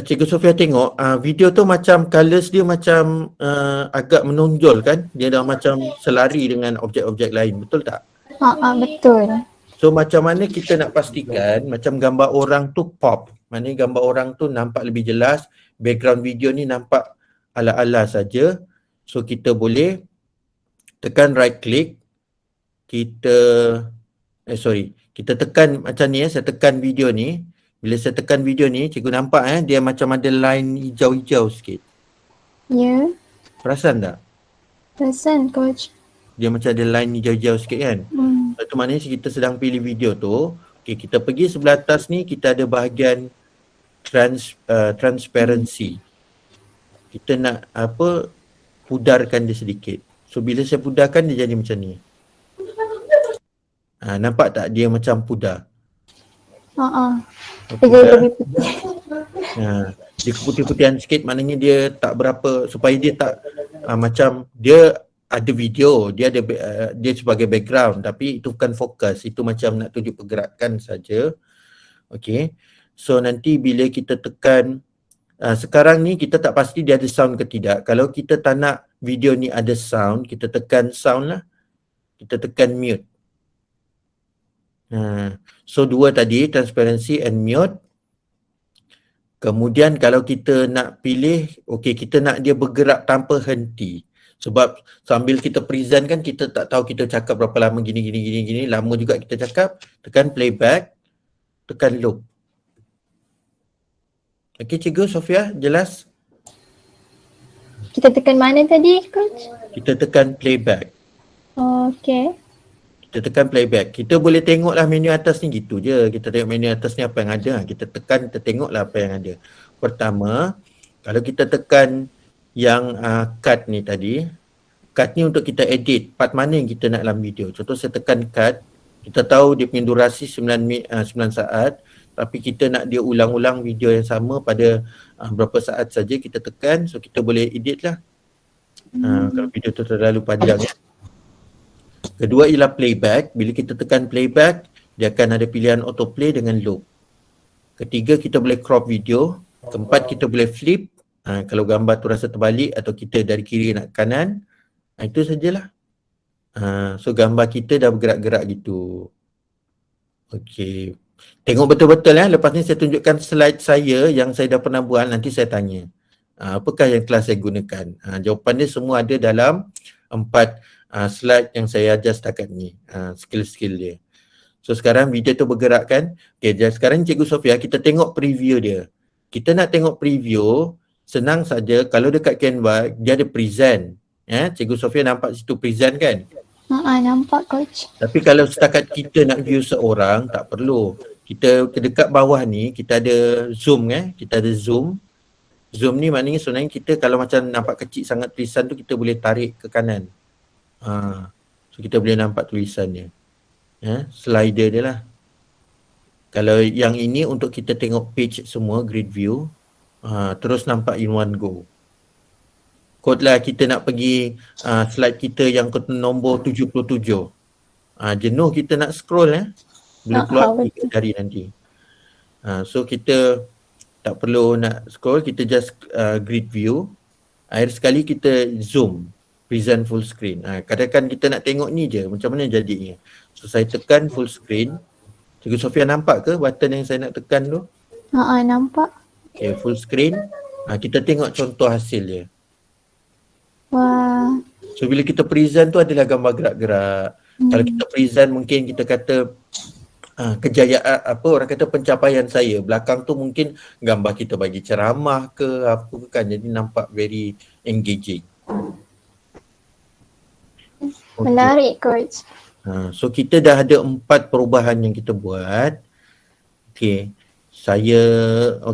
Cikgu Sofia tengok video tu macam colours dia macam agak menonjol kan. Dia dah macam selari dengan objek-objek lain. Betul tak? Betul. So macam mana kita nak pastikan macam gambar orang tu pop. Maknanya gambar orang tu nampak lebih jelas. Background video ni nampak ala-ala saja. So kita boleh tekan right click. Kita tekan macam ni saya tekan video ni. Bila saya tekan video ni, cikgu nampak dia macam ada line hijau-hijau sikit. Ya. Perasan tak? Perasan coach. Dia macam ada line hijau-hijau sikit kan? Itu maknanya kita sedang pilih video tu. Okay, kita pergi sebelah atas ni, kita ada bahagian transparency. Kita nak pudarkan dia sedikit. So bila saya pudarkan dia jadi macam ni. Nampak tak dia macam pudar? Dia jadi lebih putih. Dia keputih-putihan sikit, maknanya dia tak berapa, supaya dia tak macam dia ada video, dia ada dia sebagai background, tapi itu bukan fokus, itu macam nak tunjuk pergerakan saja. Okay, so nanti bila kita tekan sekarang ni kita tak pasti dia ada sound ke tidak. Kalau kita tak nak video ni ada sound, kita tekan sound lah, kita tekan mute. So dua tadi, transparency and mute. Kemudian kalau kita nak pilih, kita nak dia bergerak tanpa henti. Sebab sambil kita present kan kita tak tahu kita cakap berapa lama gini. Lama juga kita cakap. Tekan playback, tekan loop. Okey Cikgu Sofia, jelas? Kita tekan mana tadi coach? Kita tekan playback. Okay. Kita tekan playback. Kita boleh tengoklah menu atas ni gitu je. Kita tengok menu atas ni apa yang ada. Kita tekan, kita tengoklah apa yang ada. Pertama, kalau kita tekan yang cut ni tadi. Cut ni untuk kita edit part mana yang kita nak dalam video. Contoh saya tekan cut. Kita tahu dia punya durasi 9 saat. Tapi kita nak dia ulang-ulang video yang sama pada berapa saat saja kita tekan. So kita boleh edit lah. Kalau video tu terlalu panjang. Kedua ialah playback. Bila kita tekan playback, dia akan ada pilihan autoplay dengan loop. Ketiga, kita boleh crop video. Keempat, kita boleh flip. Kalau gambar tu rasa terbalik atau kita dari kiri nak ke kanan. Itu sajalah. So gambar kita dah bergerak-gerak gitu. Okey. Tengok betul-betul lepas ni saya tunjukkan slide saya yang saya dah pernah buat. Nanti saya tanya. Apakah yang telah saya gunakan? Jawapan dia semua ada dalam 4 slide yang saya ajar setakat ni. Skill-skill dia. So sekarang video tu bergerak kan. Okay, sekarang Cikgu Sofia kita tengok preview dia. Kita nak tengok preview, senang saja. Kalau dekat Canva, dia ada present. Cikgu Sofia nampak situ present kan? Nampak coach. Tapi kalau setakat kita nak view seorang, tak perlu. Kita dekat bawah ni, kita ada zoom kita ada zoom. Zoom ni maknanya sebenarnya kita kalau macam nampak kecil sangat tulisan tu, kita boleh tarik ke kanan. So kita boleh nampak tulisannya. Slider dia lah. Kalau yang ini untuk kita tengok page semua, grid view. Terus nampak in one go. Kod lah kita nak pergi slide kita yang nombor 77. Jenuh kita nak scroll Bila keluar 3 betul. jari nanti. So kita tak perlu nak scroll, kita just grid view. Akhir sekali kita zoom, present full screen. Kadang-kadang kita nak tengok ni je, macam mana jadinya. So saya tekan full screen. Cikgu Sofia nampak ke button yang saya nak tekan tu? Nampak. Okay, full screen. Kita tengok contoh hasil dia. Wah. So bila kita present tu adalah gambar gerak-gerak. Kalau kita present mungkin kita kata kejayaan, apa orang kata pencapaian saya. Belakang tu mungkin gambar kita bagi ceramah ke apa kan. Jadi nampak very engaging. Okay. Menarik coach. So kita dah ada 4 perubahan yang kita buat. Okay.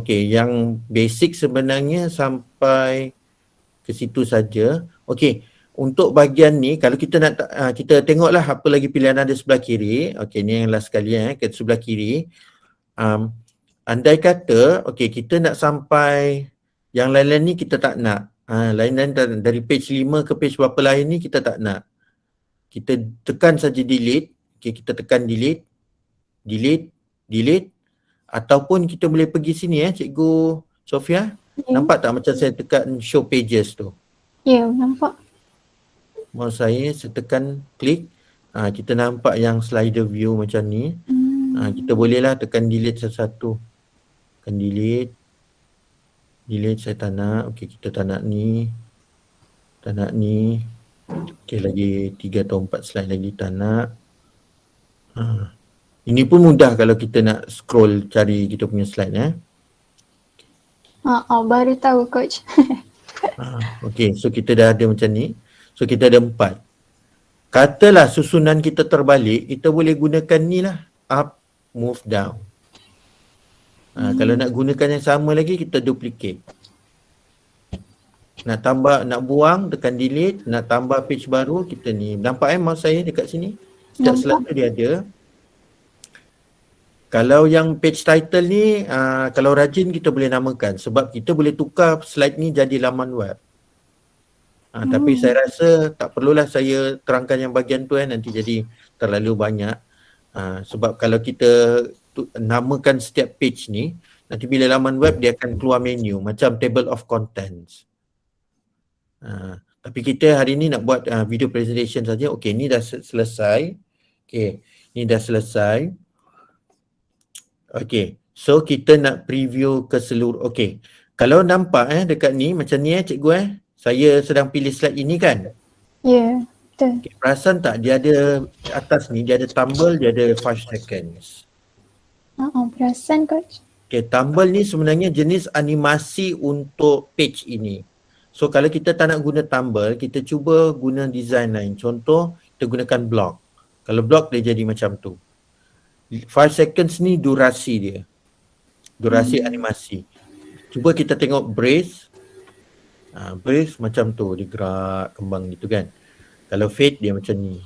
Yang basic sebenarnya sampai ke situ saja. Okay. Untuk bahagian ni, kalau kita nak kita tengoklah apa lagi pilihan ada sebelah kiri. Okey, ni yang last sekali ke sebelah kiri. Andai kata kita nak sampai yang lain-lain ni kita tak nak. Lain-lain dari page 5 ke page berapa lain ni kita tak nak. Kita tekan saja delete. Okey, kita tekan delete. Delete ataupun kita boleh pergi sini Cikgu Sofia. Nampak tak macam saya tekan show pages tu? Ya, nampak. Mouse saya tekan klik, kita nampak yang slider view macam ni. Kita bolehlah tekan delete satu-satu. Tekan delete saya tak nak. Okey, kita tak nak ni. Okey, lagi 3 atau 4 slide lagi tak nak. Ini pun mudah kalau kita nak scroll cari kita punya slide Baru tahu coach. Okey, so kita dah ada macam ni. So kita ada 4. Katalah susunan kita terbalik, kita boleh gunakan ni lah. Up, move down. Kalau nak gunakan yang sama lagi, kita duplicate. Nak tambah, nak buang, tekan delete. Nak tambah page baru, kita ni. Nampak mouse saya dekat sini? Setiap slide tu dia ada. Kalau yang page title ni, kalau rajin kita boleh namakan. Sebab kita boleh tukar slide ni jadi laman web. Tapi saya rasa tak perlulah saya terangkan yang bahagian tu nanti jadi terlalu banyak. Sebab kalau kita namakan setiap page ni, nanti bila laman web dia akan keluar menu macam table of contents. Tapi kita hari ni nak buat video presentation saja. Okey, ni dah selesai. Okey, ni dah selesai. Okey, so kita nak preview ke seluruh. Okey, kalau nampak dekat ni macam ni cikgu saya sedang pilih slide ini kan? Ya, betul. Okay, perasan tak dia ada atas ni, dia ada tumble, dia ada 5 seconds. Perasan coach. Okay, tumble ni sebenarnya jenis animasi untuk page ini. So kalau kita tak nak guna tumble, kita cuba guna design lain. Contoh, kita gunakan block. Kalau block dia jadi macam tu. 5 seconds ni durasi dia. Durasi animasi. Cuba kita tengok brace. Brace macam tu, dia gerak kembang gitu kan. Kalau fade dia macam ni.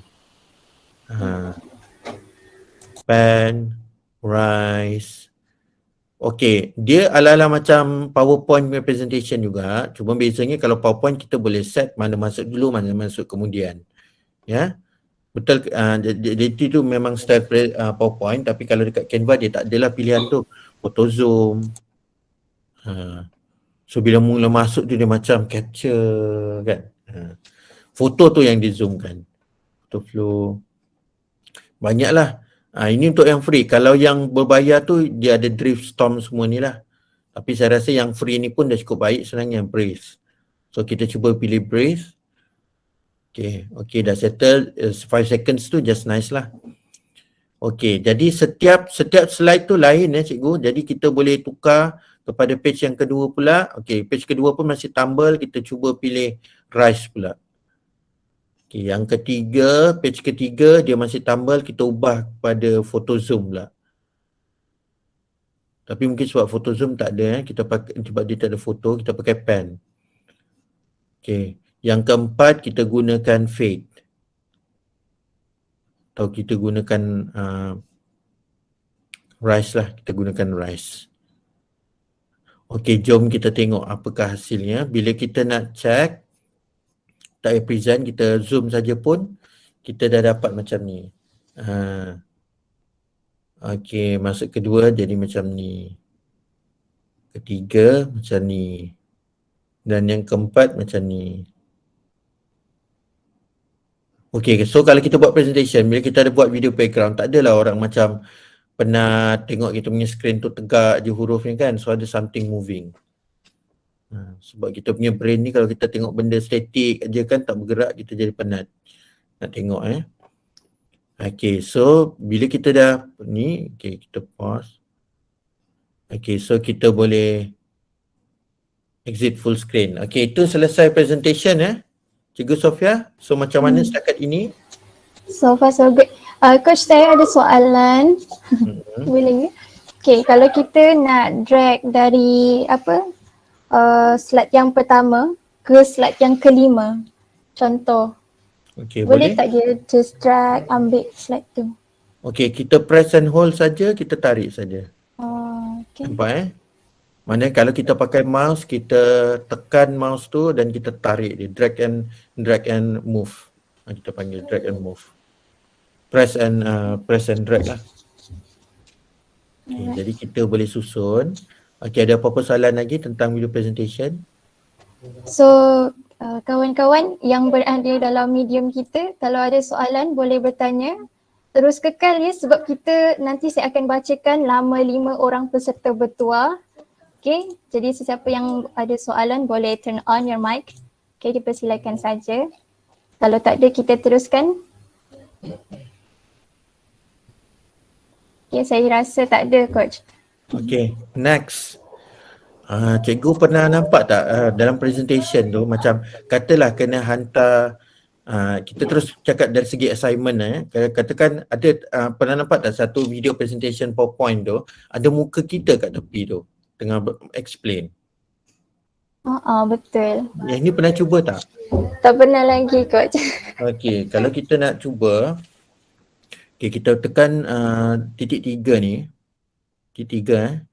Pan, rise. Okey, dia ala-ala macam PowerPoint presentation juga. Cuma bezanya kalau PowerPoint kita boleh set mana masuk dulu, mana masuk kemudian. Ya. Betul, jadi itu memang style PowerPoint, tapi kalau dekat Canva dia tak adalah pilihan tu. Photo zoom. So bila mula masuk tu dia macam capture kan. Foto tu yang di zoom kan. Photo flow. Banyaklah. Ini untuk yang free. Kalau yang berbayar tu dia ada drift storm semua ni lah. Tapi saya rasa yang free ni pun dah cukup baik sebenarnya, brace. So kita cuba pilih brace. Okay, dah settle. 5 seconds tu just nice lah. Okay, jadi setiap slide tu lain cikgu. Jadi kita boleh tukar kepada page yang kedua pula. Okay, page kedua pun masih tumble. Kita cuba pilih rise pula. Okay, yang ketiga, page ketiga dia masih tumble. Kita ubah kepada photo zoom pula. Tapi mungkin sebab photo zoom tak ada kita pakai, sebab dia tak ada foto, kita pakai pen. Okay, yang keempat kita gunakan fade. Atau kita gunakan rise lah, kita gunakan rise. Okey, jom kita tengok apakah hasilnya. Bila kita nak check, tak payah present, kita zoom saja pun, kita dah dapat macam ni. Okey, masuk kedua jadi macam ni. Ketiga macam ni. Dan yang keempat macam ni. Okay, so kalau kita buat presentation, bila kita ada buat video background, tak adalah orang macam pernah tengok kita punya screen tu tegak je hurufnya kan. So ada something moving. Sebab kita punya brain ni kalau kita tengok benda statik aja kan tak bergerak, kita jadi penat nak tengok Okay, so bila kita dah ni, okay, kita pause. Okay, so kita boleh exit full screen. Okay, itu selesai presentation Cikgu Sofia. So macam mana setakat ini? So far so good. Coach, saya ada soalan. Boleh? Okay, kalau kita nak drag dari slide yang pertama ke slide yang kelima, contoh. Okay, Boleh tak dia just drag, ambil slide tu? Okay, kita press and hold saja, kita tarik saja. Okay. Nampak Mana kalau kita pakai mouse, kita tekan mouse tu dan kita tarik dia, drag and move. Kita panggil drag and move. Press and drag lah. Okay, jadi kita boleh susun. Okay, ada apa-apa soalan lagi tentang video presentation? So, kawan-kawan yang berada dalam medium kita, kalau ada soalan boleh bertanya. Terus kekal sebab kita nanti saya akan bacakan nama 5 orang peserta bertuah. Okay, jadi sesiapa yang ada soalan boleh turn on your mic. Okay, dipersilakan saja. Kalau tak ada, kita teruskan. Okay, saya rasa tak ada, Coach. Okay, next. Cikgu pernah nampak tak dalam presentation tu macam katalah kena hantar, kita terus cakap dari segi assignment katakan ada pernah nampak tak satu video presentation PowerPoint tu ada muka kita kat tepi tu tengah explain. Betul. Yang ni pernah cuba tak? Tak pernah lagi, Coach. Okay, kalau kita nak cuba, okay, kita tekan titik 3 ni. Titik 3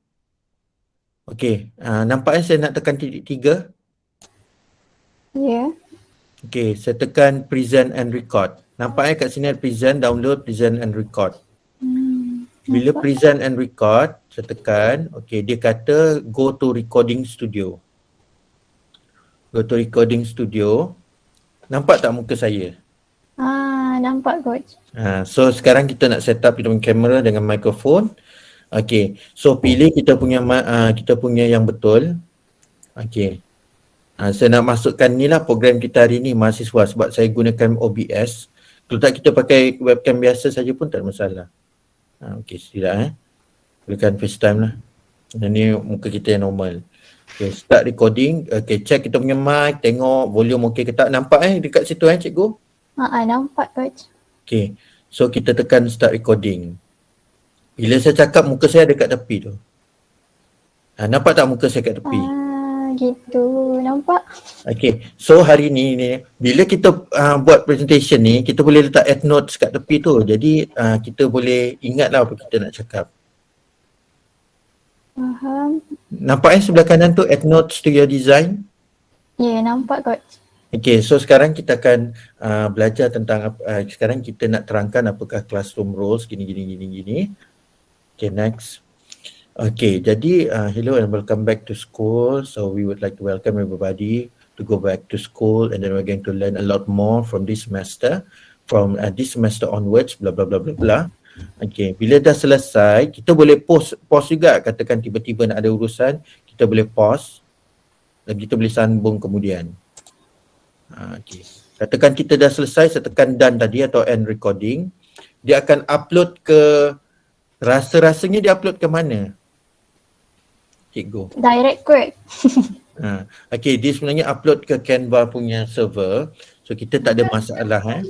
Okay, nampak saya nak tekan titik 3? Ya. Okay, saya tekan present and record. Nampak kat sini ada present, download, present and record. Bila present and record, saya tekan, okay, dia kata go to recording studio. Go to recording studio. Nampak tak muka saya? Nampak, Coach. So sekarang kita nak set up kita punya kamera dengan mikrofon. Okay, so pilih kita punya yang betul. Okay. Saya nak masukkan ni lah program kita hari ni mahasiswa sebab saya gunakan OBS. Kalau tak kita pakai webcam biasa saja pun tak ada masalah. Okay, tidak Gunakan FaceTime lah. Dan ni muka kita yang normal. Okay, start recording. Okay, check kita punya mic, tengok volume okay ke tak. Nampak dekat situ cikgu? Nampak, Coach. Okay, so kita tekan start recording. Bila saya cakap muka saya ada kat tepi tu. Nampak tak muka saya kat tepi? Gitu, nampak. Okay, so hari ni bila kita buat presentation ni, kita boleh letak add notes kat tepi tu. Jadi kita boleh ingatlah apa kita nak cakap. Faham. Nampak sebelah kanan tu add notes to your design? Ya, nampak, Coach. Okay, so sekarang kita akan belajar tentang sekarang kita nak terangkan apakah classroom roles gini. Okay, next. Okay, jadi hello and welcome back to school. So we would like to welcome everybody to go back to school and then we're going to learn a lot more from this semester. From this semester onwards, blah blah blah blah blah. Okay, bila dah selesai, kita boleh pause juga. Katakan tiba-tiba nak ada urusan, kita boleh pause dan kita boleh sambung kemudian. Okay. Katakan kita dah selesai, saya tekan done tadi atau end recording. Dia akan upload ke, rasanya dia upload ke mana? Cikgu. Direct, Coach. Okay, dia sebenarnya upload ke Canva punya server. So kita tak ada masalah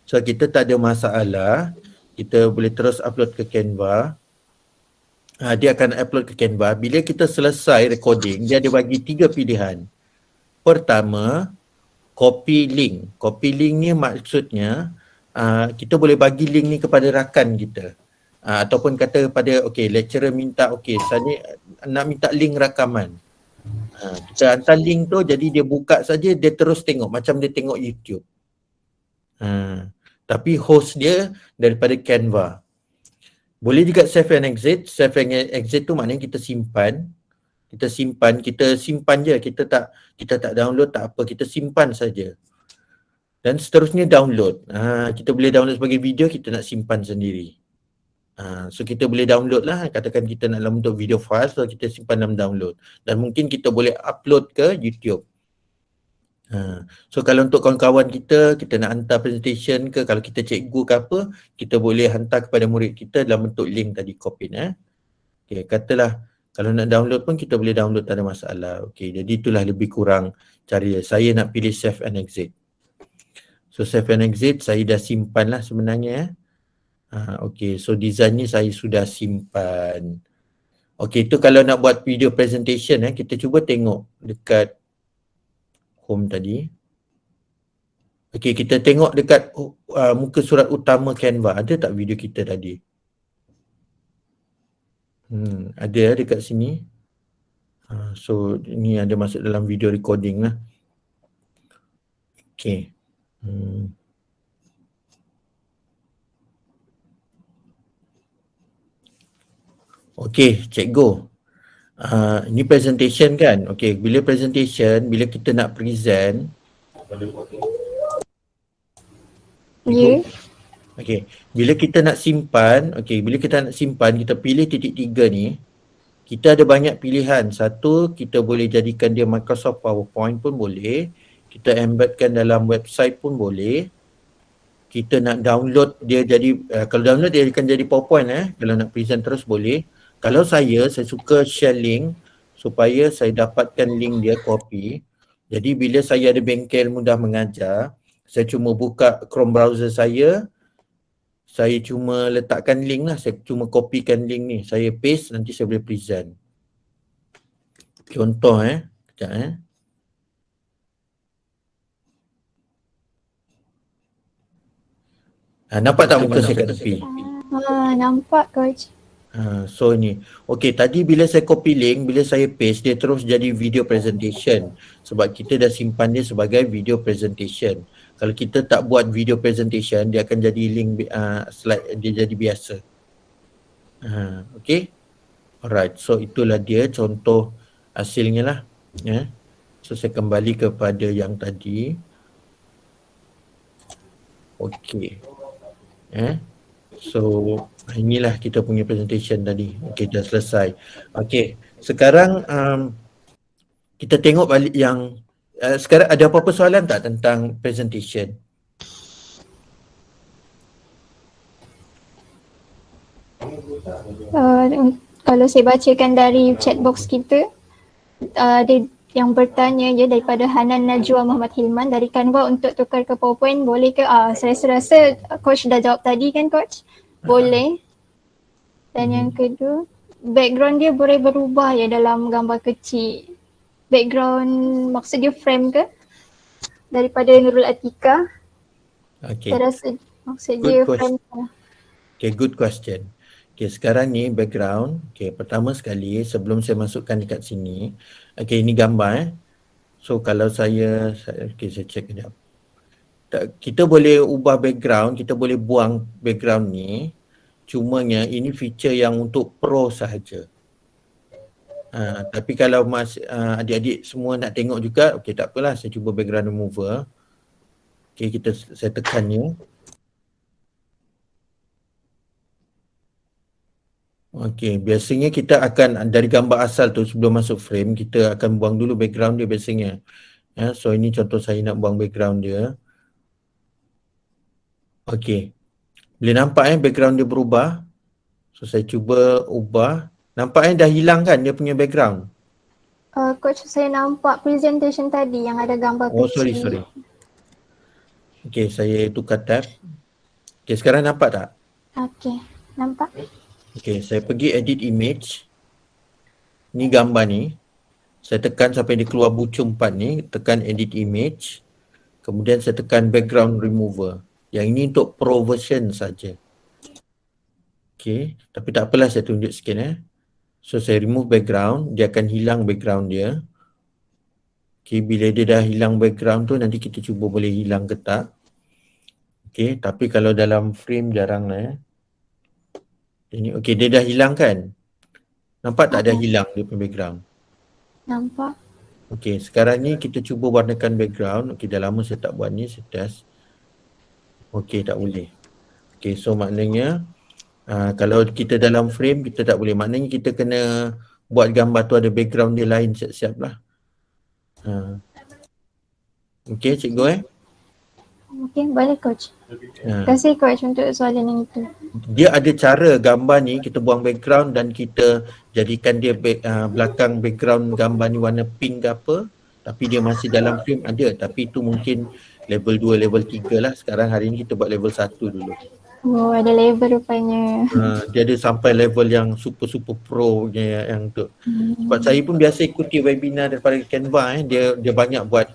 So kita tak ada masalah. Kita boleh terus upload ke Canva. Dia akan upload ke Canva. Bila kita selesai recording, dia ada bagi 3 pilihan. Pertama, copy link. Copy link ni maksudnya kita boleh bagi link ni kepada rakan kita. Ataupun kata pada lecturer minta saya nak minta link rakaman. Kita hantar link tu, jadi dia buka saja, dia terus tengok macam dia tengok YouTube. Tapi host dia daripada Canva. Boleh juga save and exit. Save and exit tu maknanya kita simpan. Kita simpan je. Kita tak download tak apa, kita simpan saja. Dan seterusnya download. Kita boleh download sebagai video, kita nak simpan sendiri. So kita boleh download lah, katakan kita nak dalam bentuk video file, so kita simpan dalam download. Dan mungkin kita boleh upload ke YouTube. So kalau untuk kawan-kawan kita nak hantar presentation ke, kalau kita cikgu ke apa, kita boleh hantar kepada murid kita dalam bentuk link tadi, copy. Okay, katalah kalau nak download pun kita boleh download, tak ada masalah. Okay, jadi itulah lebih kurang cara saya nak pilih save and exit. So save and exit saya dah simpan lah sebenarnya. Okay, so design ni saya sudah simpan. Okay, itu kalau nak buat video presentation, kita cuba tengok dekat home tadi. Okay, kita tengok dekat muka surat utama Canva. Ada tak video kita tadi? Ada dekat sini. So ini ada masuk dalam video recording lah. Okay. Okay, cikgu. Ini presentation kan? Okay, bila presentation, bila kita nak present. Ya. Okay, bila kita nak simpan, kita pilih titik 3 ni. Kita ada banyak pilihan. Satu, kita boleh jadikan dia Microsoft PowerPoint pun boleh. Kita embedkan dalam website pun boleh. Kita nak download dia jadi, kalau download dia akan jadi PowerPoint. Kalau nak present terus boleh. Kalau saya suka share link supaya saya dapatkan link dia, copy. Jadi bila saya ada bengkel mudah mengajar, saya cuma buka Chrome browser saya cuma letakkan link lah, saya cuma copykan link ni, saya paste, nanti saya boleh present. Contoh kejap nampak tak muka saya kat tepi? Nampak coach. So ni, okay, tadi bila saya copy link, bila saya paste, dia terus jadi video presentation. Sebab kita dah simpan dia sebagai video presentation. Kalau kita tak buat video presentation, dia akan jadi link slide, dia jadi biasa. Okay, alright, so itulah dia contoh hasilnya lah. So saya kembali kepada yang tadi. Okay. So inilah kita punya presentation tadi. Okay, dah selesai. Okay, sekarang kita tengok balik yang sekarang ada apa-apa soalan tak tentang presentation? Kalau saya bacakan dari chat box kita, ada yang bertanya daripada Hanan Najwa Muhammad Hilman dari Canva untuk tukar ke PowerPoint boleh ke? Saya rasa coach dah jawab tadi kan coach? Boleh. Dan yang kedua, background dia boleh berubah dalam gambar kecil. Background maksud dia frame ke? Daripada Nurul Atika. Okay. Saya rasa maksud dia frame. Okay, good question. Okay, sekarang ni background. Okay, pertama sekali sebelum saya masukkan dekat sini. Okay, ini gambar So kalau saya check kejap. Kita boleh ubah background, kita boleh buang background ni. Cumanya ini feature yang untuk pro sahaja. Tapi kalau adik-adik semua nak tengok juga, okey tak apalah, saya cuba background remover. Okey, saya tekannya. Okey, biasanya kita akan dari gambar asal tu sebelum masuk frame, kita akan buang dulu background dia biasanya. So ini contoh saya nak buang background dia. Okey. Boleh nampak background dia berubah. So saya cuba ubah. Nampak dah hilang kan dia punya background? Coach, saya nampak presentation tadi yang ada gambar kecil. Oh, sorry. Okey, saya tukar tab. Okey, sekarang nampak tak? Okey, nampak. Okey, saya pergi edit image. Ni gambar ni. Saya tekan sampai dia keluar bucu 4 ni, tekan edit image. Kemudian saya tekan background remover. Yang ini untuk pro version saja. Okey, tapi tak apalah, saya tunjuk sikit So saya remove background, dia akan hilang background dia. Okey, bila dia dah hilang background tu, nanti kita cuba boleh hilang ke tak. Okey, tapi kalau dalam frame jarang lah Ini okey, dia dah hilang kan? Nampak tak dah hilang dia punya background? Nampak. Okey, sekarang ni kita cuba warnakan background. Okey, dah lama saya tak buat ni, saya test. Okey, tak boleh. Okey, so maknanya kalau kita dalam frame kita tak boleh. Maknanya kita kena buat gambar tu ada background dia lain siap-siap lah. Okey, cikgu Okey, boleh coach. Terima kasih coach untuk soalan yang itu. Dia ada cara gambar ni kita buang background dan kita jadikan dia belakang background gambar ni warna pink ke apa, tapi dia masih dalam frame ada, tapi itu mungkin level 2, level 3 lah. Sekarang hari ni kita buat level 1 dulu. Oh, ada level rupanya. Dia ada sampai level yang super pro yang tu. Sebab saya pun biasa ikuti webinar daripada Canva dia banyak buat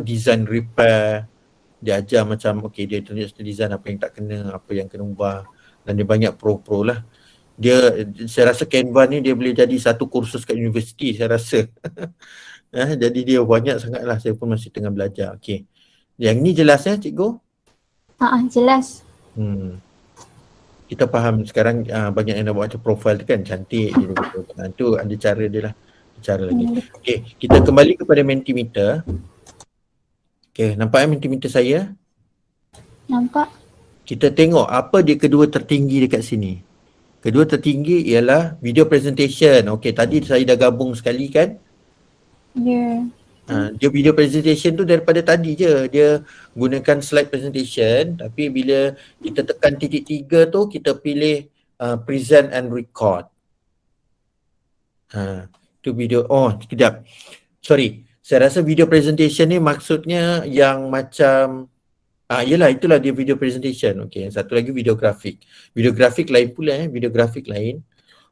design repair. Dia ajar macam dia tunjuk design apa yang tak kena, apa yang kena ubah, dan dia banyak pro lah. Saya rasa Canva ni dia boleh jadi satu kursus kat universiti saya rasa. Jadi dia banyak sangat lah, saya pun masih tengah belajar. Okey. Yang ni jelas cikgu? Jelas. Kita faham sekarang banyak yang nak buat macam profile tu kan cantik dia betul. Tu ada cara dia lah. Cara lagi. Okey, kita kembali kepada Mentimeter. Okey, nampak Mentimeter saya? Nampak. Kita tengok apa dia kedua tertinggi dekat sini. Kedua tertinggi ialah video presentation. Okey, tadi saya dah gabung sekali kan? Ya. Dia video presentation tu daripada tadi je. Dia gunakan slide presentation, tapi bila kita tekan titik 3 tu kita pilih present and record. Tu video. Oh, sekejap. Sorry. Saya rasa video presentation ni maksudnya yang macam yelah, itulah dia video presentation. Okey, satu lagi video grafik. Video grafik lain pula video grafik lain.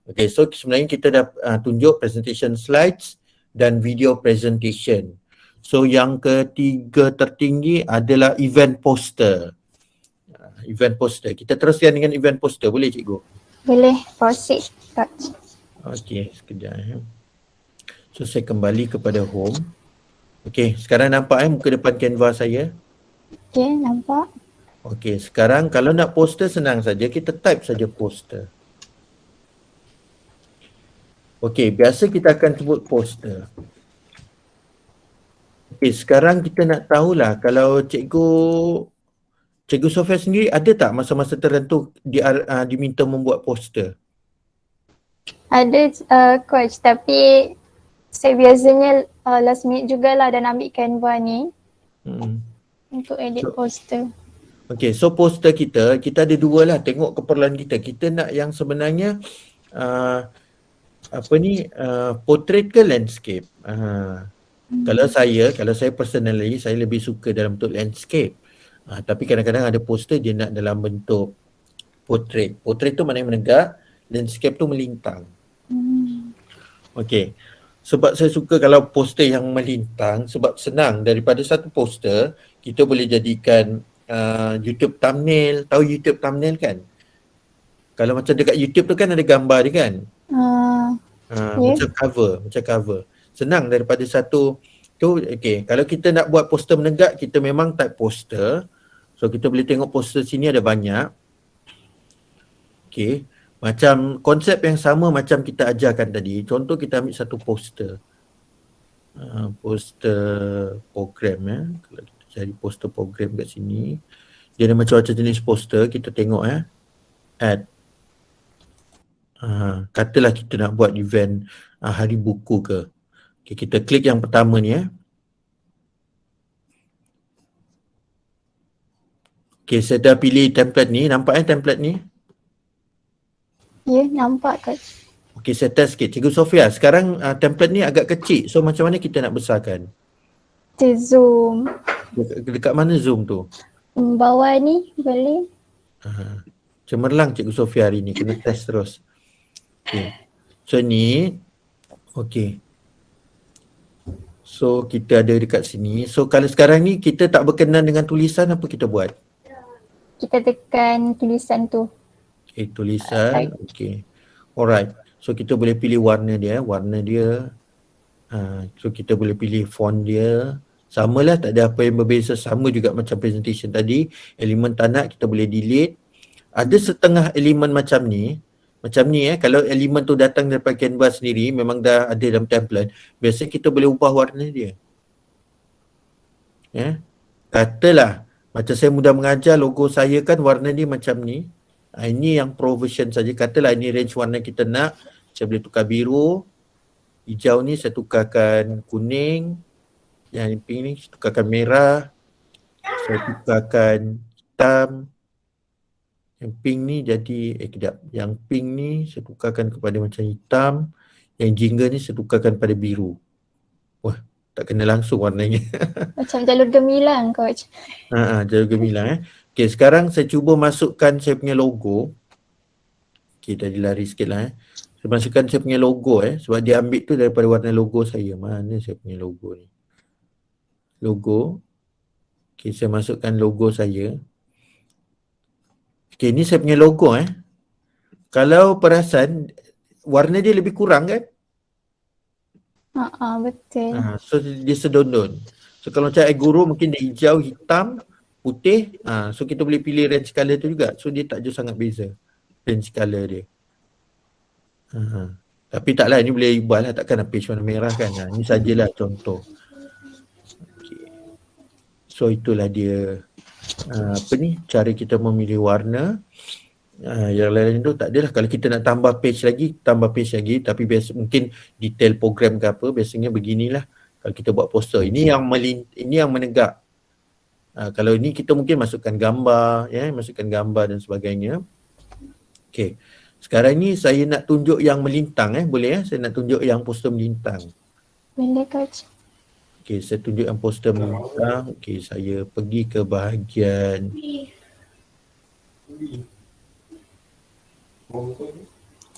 Okey, so sebenarnya kita dah tunjuk presentation slides dan video presentation. So yang ketiga tertinggi adalah event poster. Event poster. Kita teruskan dengan event poster, boleh cikgu? Boleh, proceed. Okey, sekejap So saya kembali kepada home. Okey, sekarang nampak muka depan Canva saya? Okey, nampak. Okey, sekarang kalau nak poster senang saja, kita type saja poster. Okey, biasa kita akan sebut poster. Okey, sekarang kita nak tahulah kalau Cikgu Sofia sendiri ada tak masa-masa tertentu diminta membuat poster? Ada coach, tapi saya biasanya last minute jugalah dan ambil Canva ni untuk edit poster. Okay, so poster kita ada dua lah, tengok keperluan kita. Kita nak yang sebenarnya portrait ke landscape? Kalau saya personally, saya lebih suka dalam bentuk landscape. Tapi kadang-kadang ada poster dia nak dalam bentuk portrait. Portrait tu maknanya menegak, landscape tu melintang. Okay. Sebab saya suka kalau poster yang melintang, sebab senang. Daripada satu poster, kita boleh jadikan YouTube thumbnail. Tahu YouTube thumbnail kan? Kalau macam dekat YouTube tu kan ada gambar dia kan? Macam cover. Senang daripada satu tu. Okay, kalau kita nak buat poster menegak, kita memang type poster. So kita boleh tengok poster sini ada banyak. Okay, macam konsep yang sama macam kita ajarkan tadi. Contoh kita ambil satu poster, poster program Kalau kita cari poster program kat sini, dia ada macam-macam jenis poster. Kita tengok add. Katalah kita nak buat event hari buku ke. Okay, kita klik yang pertama ni Okay, saya dah pilih template ni. Nampak template ni? Ya, nampak coach. Okey, saya test sikit. Cikgu Sofia, sekarang template ni agak kecil. So macam mana kita nak besarkan? Kita zoom. Dekat mana zoom tu? Bawah ni boleh. Cemerlang Cikgu Sofia hari ni. Kena test terus. Okay. So ni. Okey. So kita ada dekat sini. So kalau sekarang ni kita tak berkenan dengan tulisan, apa kita buat? Kita tekan tulisan tu. Okay, tulisan. Okay. Alright. So kita boleh pilih warna dia. So kita boleh pilih font dia. Samalah, tak ada apa yang berbeza. Sama juga macam presentation tadi. Elemen tak nak kita boleh delete. ada setengah elemen macam ni kalau elemen tu datang daripada canvas sendiri, memang dah ada dalam template, biasanya kita boleh ubah warna dia. Katalah macam saya mudah mengajar, logo saya kan warna ni macam ni. Ini yang pro version saja. Katalah ini range warna kita nak, saya boleh tukar biru, hijau ni saya tukarkan kuning, yang pink ni saya tukarkan merah, saya tukarkan hitam, yang pink ni jadi yang pink ni saya tukarkan kepada macam hitam, yang jingga ni saya tukarkan pada biru. Wah, tak kena langsung warnanya. Macam jalur gemilang, coach. Jalur gemilang. Okay, sekarang saya cuba masukkan saya punya logo. Okay, tadi lari sikit lah. Saya masukkan saya punya logo sebab dia ambil tu daripada warna logo saya. Mana saya punya logo ni? Logo. Okay, saya masukkan logo saya. Okay, ni saya punya logo Kalau perasan, warna dia lebih kurang kan? Betul. So dia sedondon. So kalau macam guru mungkin dia hijau, hitam, putih. So kita boleh pilih range colour tu juga. So dia tak jauh sangat beza range colour dia. Tapi taklah, ni boleh ubah lah. Takkan nak page warna merah kan. Ni sajalah contoh. Okay. So itulah dia cara kita memilih warna. Yang lain tu tak adalah. Kalau kita nak tambah page lagi. Tapi biasa mungkin detail program ke apa, biasanya beginilah. Kalau kita buat poster, ini yang menegak. Kalau ini kita mungkin masukkan gambar, masukkan gambar dan sebagainya. Okay. Sekarang ni saya nak tunjuk yang melintang, boleh saya nak tunjuk yang poster melintang. Boleh, coach. Okay, saya tunjuk yang poster melintang. Okay, saya pergi ke bahagian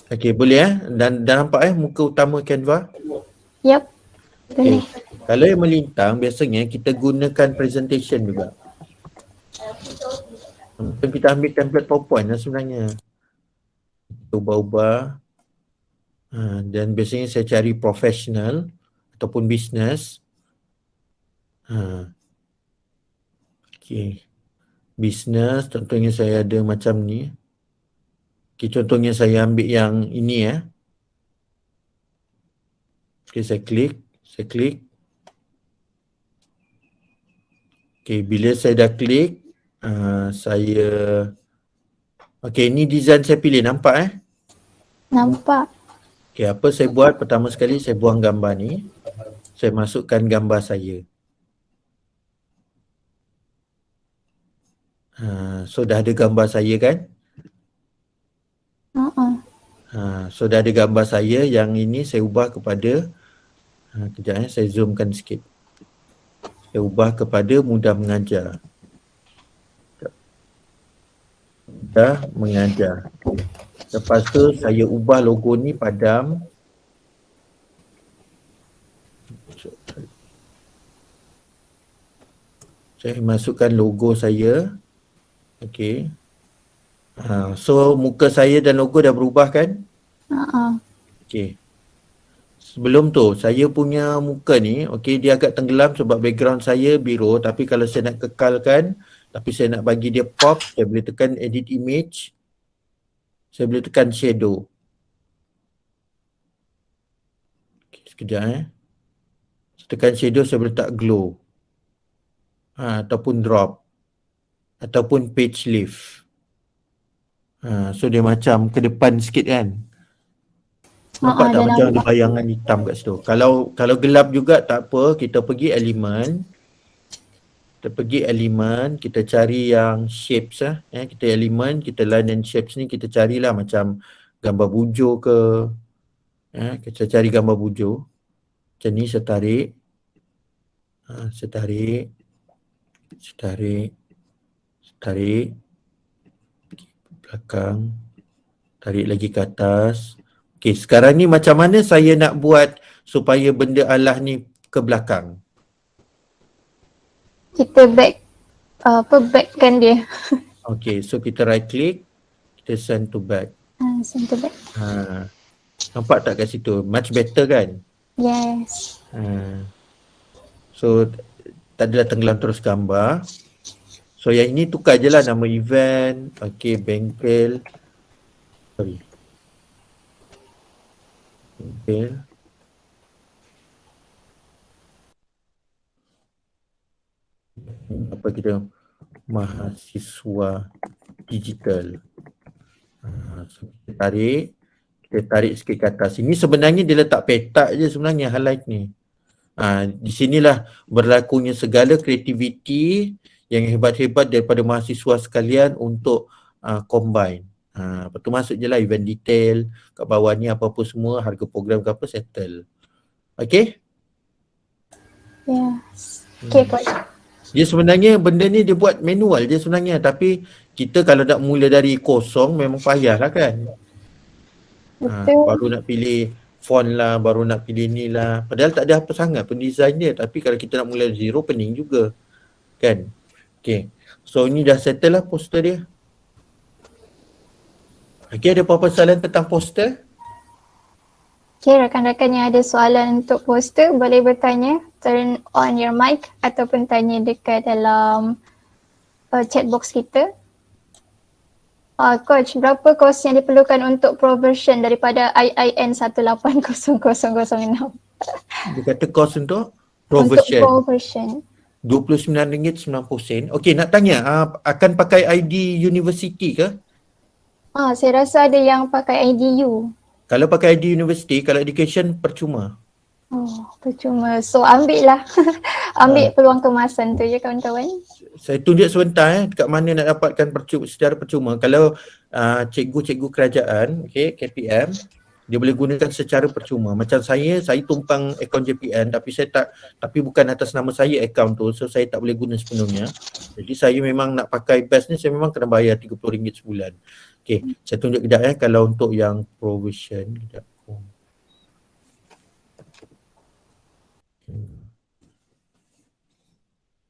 okay, boleh dan nampak muka utama Canva? Yep. Boleh. Okay. Kalau yang melintang, biasanya kita gunakan presentation juga. Kita ambil template PowerPoint lah sebenarnya. Ubah-ubah. Dan biasanya saya cari professional ataupun business. Okay. Business, contohnya saya ada macam ni. Okay, contohnya saya ambil yang ini Okay, saya klik. Okay, bila saya dah klik, okay, ni design saya pilih, nampak Nampak. Okay, apa saya buat? Pertama sekali saya buang gambar ni. Saya masukkan gambar saya. So dah ada gambar saya kan? So dah ada gambar saya. Yang ini saya ubah kepada kejap saya zoomkan sikit. Saya ubah kepada mudah mengajar. Mudah mengajar. Lepas tu saya ubah logo ni padam. Saya masukkan logo saya. Okay. So muka saya dan logo dah berubah kan? Okay. Sebelum tu saya punya muka ni, okay, dia agak tenggelam sebab background saya biru. Tapi kalau saya nak kekalkan, tapi saya nak bagi dia pop, saya boleh tekan edit image. Saya boleh tekan shadow. Okay, sekejap tekan shadow, saya boleh letak glow. Ataupun drop. Ataupun page lift. So dia macam ke depan sikit kan. Nampak tak macam ada bayangan hitam kat situ. Kalau gelap juga tak apa, kita pergi elemen. Kita cari yang shapes kita elemen, kita line and shapes ni kita carilah macam gambar bujur ke. Kita cari gambar bujur. Macam ni saya tarik. Tarik belakang, tarik lagi ke atas. Okey, sekarang ni macam mana saya nak buat supaya benda Allah ni ke belakang? Kita backkan dia. Okey, so kita right click, kita send to back. Send to back. Nampak tak kat situ? Much better kan? Yes. So tak adalah tenggelam terus gambar. So yang ini tukar je lah nama event, okay, bengkel. Sorry. Bengkel. Apa kita? Mahasiswa digital. So kita tarik sikit ke atas. Ini sebenarnya dia letak petak je sebenarnya highlight ni. Di sinilah berlakunya segala kreativiti yang hebat-hebat daripada mahasiswa sekalian untuk combine. Lepas tu masuk je lah event detail, kat bawah ni apa-apa semua, harga program ke apa settle. Okay? Yes. Okay, coach. Dia sebenarnya benda ni dia buat manual je sebenarnya, tapi kita kalau nak mula dari kosong memang payah lah kan. Betul. Baru nak pilih font lah, baru nak pilih ni lah. Padahal tak ada apa sangat pun design dia, tapi kalau kita nak mula dari zero pening juga. Kan? Okay. So ini dah settle lah poster dia. Okay, ada apa-apa soalan tentang poster? Okay, rakan-rakan yang ada soalan untuk poster boleh bertanya, turn on your mic ataupun tanya dekat dalam chat box kita. Coach, berapa kos yang diperlukan untuk pro version daripada IIN 180006? Dia kata kos untuk pro Untuk version pro version. RM29.90. Okay, nak tanya, akan pakai ID university ke? Saya rasa ada yang pakai IDU. Kalau pakai ID university, kalau education percuma. Percuma. So ambil lah. Ambil peluang kemasan tu je kawan-kawan. Saya tunjuk sebentar dekat mana nak dapatkan secara percuma. Kalau cikgu-cikgu kerajaan, okay, KPM, dia boleh gunakan secara percuma. Macam saya tumpang akaun JPN tapi bukan atas nama saya akaun tu, so saya tak boleh guna sepenuhnya. Jadi saya memang nak pakai best ni, saya memang kena bayar RM30 sebulan. Okay, saya tunjuk kejap kalau untuk yang provision kejap.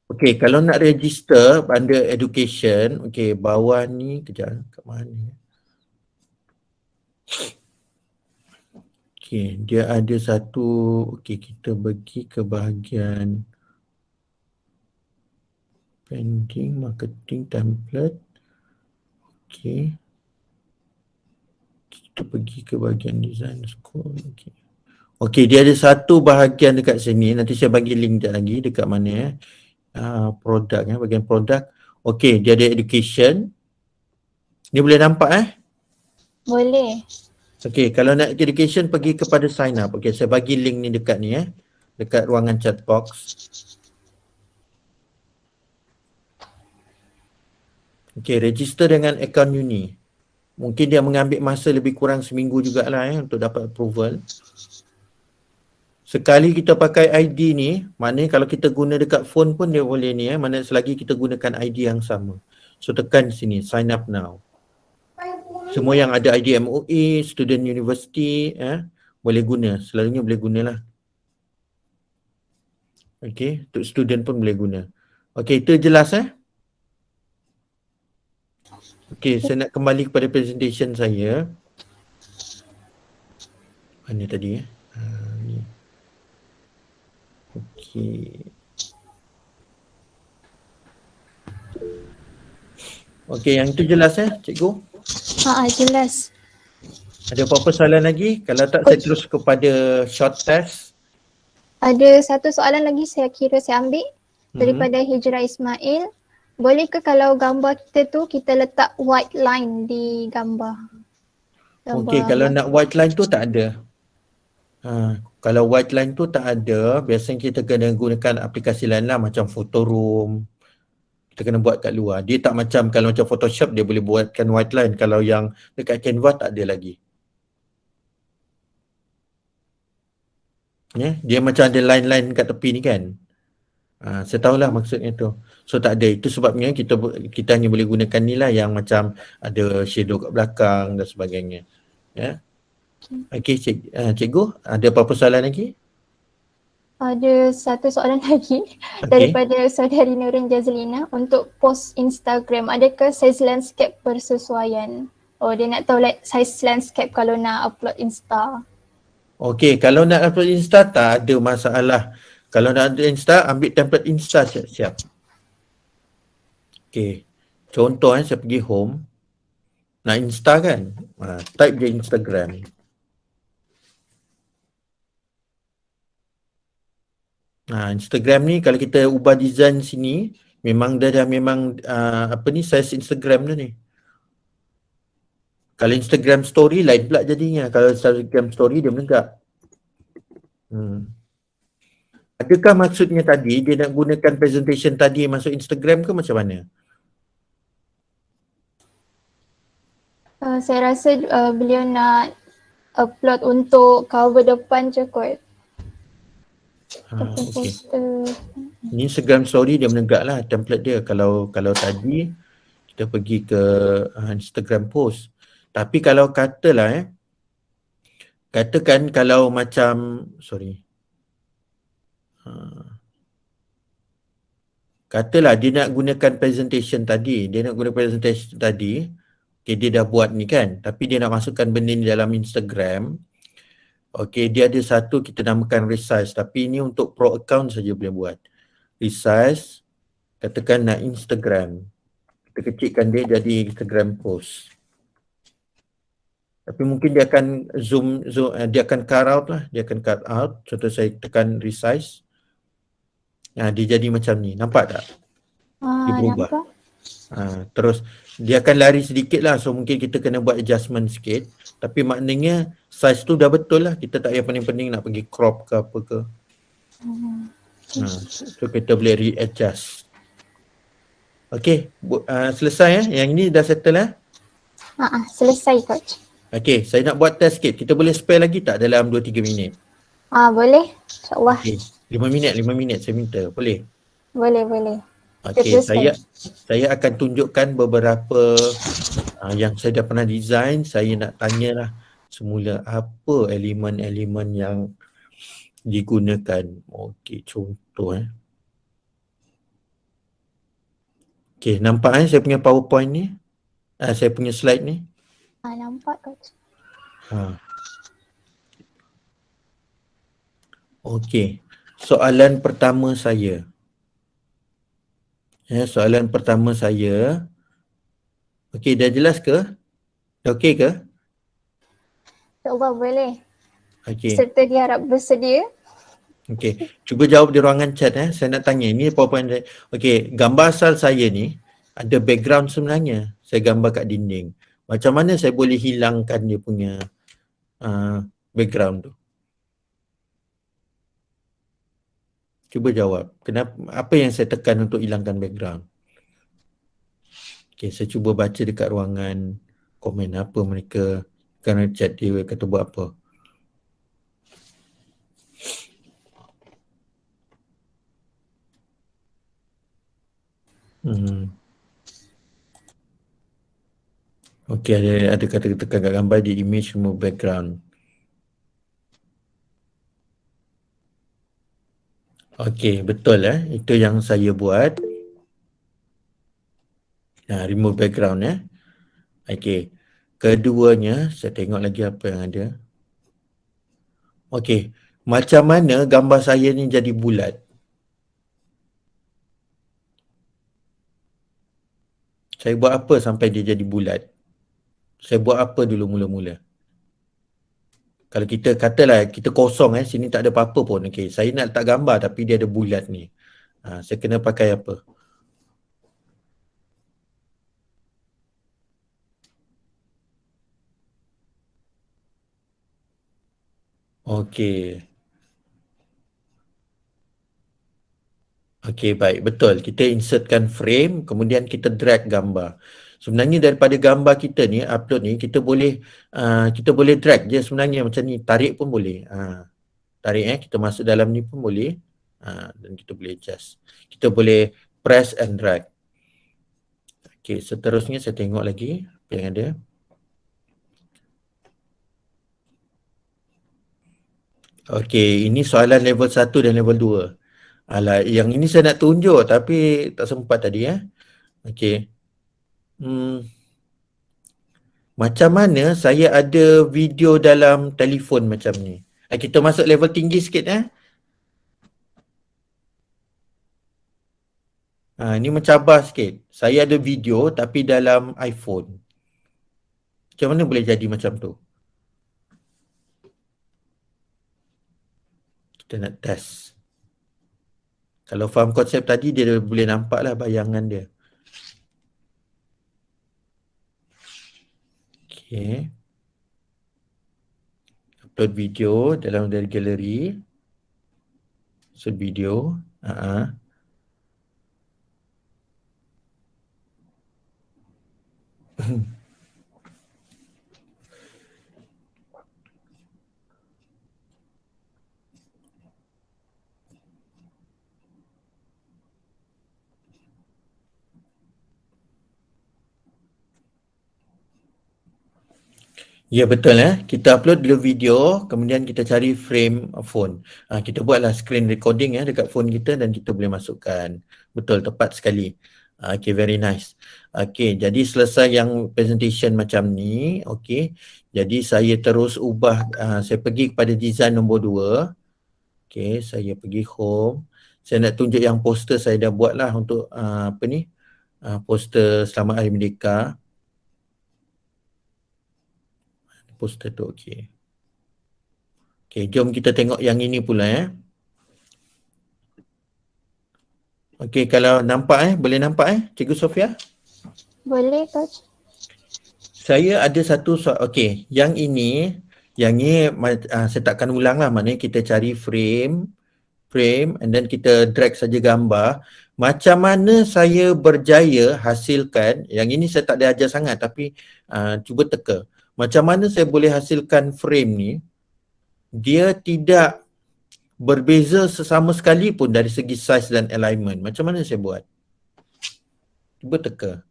Okay, kalau nak register under education, okay, bawah ni kejap kat mana? Okay, dia ada satu, okay, kita pergi ke bahagian branding, marketing, template. Okay. Kita pergi ke bahagian design school. Okay. Okay, dia ada satu bahagian dekat sini. Nanti saya bagi link sekejap lagi dekat mana produk, bahagian produk. Okay, dia ada education. Ni boleh nampak Boleh. Okay, kalau nak education pergi kepada sign up. Okay, saya bagi link ni dekat ni dekat ruangan chat box. Okay, register dengan akaun uni. Mungkin dia mengambil masa lebih kurang seminggu jugalah untuk dapat approval. Sekali kita pakai ID ni, maknanya kalau kita guna dekat phone pun dia boleh ni mana selagi kita gunakan ID yang sama. So tekan sini, sign up now. Semua yang ada ID MOE, student university boleh guna, selalunya boleh gunalah. Okay, untuk student pun boleh guna. Okay, itu jelas Okay, saya nak kembali kepada presentation saya. Mana tadi ni. Okay. Okay, yang itu jelas cikgu? Jelas. Ada apa-apa soalan lagi? Kalau tak, saya terus kepada short test. Ada satu soalan lagi saya ambil daripada Hijrah Ismail. Boleh ke kalau gambar kita tu kita letak white line di gambar? Okey, kalau nak white line tu tak ada. Kalau white line tu tak ada, biasanya kita kena gunakan aplikasi lain lah macam Photoroom. Kita kena buat kat luar. Dia tak macam kalau macam Photoshop dia boleh buatkan white line. Kalau yang dekat Canva tak ada lagi. Dia macam ada line-line kat tepi ni kan. Saya tahulah maksudnya tu. So tak ada. Itu sebabnya kita hanya boleh gunakan ni lah yang macam ada shadow kat belakang dan sebagainya. Okey, cikgu, ada apa-apa soalan lagi? Ada satu soalan lagi daripada saudari Nurin Jazlina untuk post Instagram. Adakah size landscape bersesuaian? Dia nak tahu size landscape kalau nak upload Insta. Okey, kalau nak upload Insta tak ada masalah. Kalau nak upload Insta, ambil template Insta siap-siap. Okay. Contoh saya pergi home. Nak Insta kan? Type je Instagram. Instagram ni kalau kita ubah design sini, memang dia dah memang size Instagram dia ni. Kalau Instagram story lain pula jadinya. Kalau Instagram story dia menegak. Adakah maksudnya tadi dia nak gunakan presentation tadi masuk Instagram ke macam mana? Saya rasa beliau nak upload untuk cover depan je kot. Okay. Ini Instagram story dia menegak lah template dia. Kalau tadi kita pergi ke Instagram post. Tapi kalau katalah katakan kalau macam katalah dia nak gunakan presentation tadi. Okay, dia dah buat ni kan. Tapi dia nak masukkan benda ni dalam Instagram. Okay, dia ada satu kita namakan resize. Tapi ini untuk pro account saja boleh buat. Resize, katakan nak Instagram. Kita kecilkan dia jadi Instagram post. Tapi mungkin dia akan zoom dia akan cut out lah. Dia akan cut out. Contoh saya tekan resize. Dia jadi macam ni. Nampak tak? Dia berubah. Terus dia akan lari sedikit lah. So mungkin kita kena buat adjustment sikit. Tapi maknanya size tu dah betul lah. Kita tak payah pening-pening nak pergi crop ke apa ke. So kita boleh readjust. Okay. Selesai Yang ini dah settle Selesai coach. Okay, saya nak buat test sikit. Kita boleh spare lagi tak dalam 2-3 minit? Boleh. InsyaAllah. Okay. 5 minit saya minta. Boleh? Boleh. Okay, saya akan tunjukkan beberapa yang saya dah pernah design. Saya nak tanyalah semula apa elemen-elemen yang digunakan. Okay, contoh Okay, nampak saya punya PowerPoint ni? Saya punya slide ni? Nampak coach. Okay, soalan pertama saya. Okay, dah jelas ke? Dah okay ke? InsyaAllah boleh. Okay. Serta diharap bersedia. Okay, cuba jawab di ruangan chat Saya nak tanya, ni PowerPoint saya. Okay, gambar asal saya ni ada background sebenarnya. Saya gambar kat dinding. Macam mana saya boleh hilangkan dia punya background tu? Cuba jawab. Kenapa? Apa yang saya tekan untuk hilangkan background? Okay, saya cuba baca dekat ruangan komen apa mereka kerana chat dia kata buat apa. Okay, ada kata tekan kat gambar di image remove background. Okay, betul itu yang saya buat. Remove background Okay. Keduanya, saya tengok lagi apa yang ada. Okay, macam mana gambar saya ni jadi bulat? Saya buat apa sampai dia jadi bulat? Saya buat apa dulu mula-mula? Kalau kita katalah kita kosong sini tak ada apa-apa pun. Okay, saya nak letak gambar tapi dia ada bulat ni. Saya kena pakai apa? Okay, baik. Betul. Kita insertkan frame, kemudian kita drag gambar. Sebenarnya daripada gambar kita ni, upload ni, kita boleh drag je sebenarnya macam ni. Tarik pun boleh. Tarik kita masuk dalam ni pun boleh. Dan kita boleh adjust. Kita boleh press and drag. Okay, seterusnya saya tengok lagi apa yang ada. Okay, ini soalan level 1 dan level 2. Alah, yang ini saya nak tunjuk tapi tak sempat tadi Okay. Macam mana saya ada video dalam telefon macam ni? Kita masuk level tinggi sikit Ini mencabar sikit. Saya ada video tapi dalam iPhone. Macam mana boleh jadi macam tu? Kita nak test. Kalau faham konsep tadi, dia boleh nampak lah bayangan dia. Okay. Upload video dalam dari galeri. So video. Ya betul kita upload dulu video, kemudian kita cari frame phone. Kita buatlah screen recording dekat phone kita dan kita boleh masukkan. Betul, tepat sekali. Okay, very nice. Okay, jadi selesai yang presentation macam ni. Okay, jadi saya terus ubah, saya pergi kepada design nombor 2. Okay, saya pergi home. Saya nak tunjuk yang poster saya dah buat lah untuk poster Selamat Hari Merdeka. Poster tu okey. Okey, jom kita tengok yang ini pula Okey, kalau nampak boleh nampak Cikgu Sofia? Boleh, Coach. Saya ada satu soal. Okey, yang ni saya takkan ulang lah, maknanya kita cari frame and then kita drag saja gambar. Macam mana saya berjaya hasilkan, yang ini saya tak ada ajar sangat tapi cuba teka. Macam mana saya boleh hasilkan frame ni, dia tidak berbeza sesama sekali pun dari segi size dan alignment. Macam mana saya buat? Cuba teka.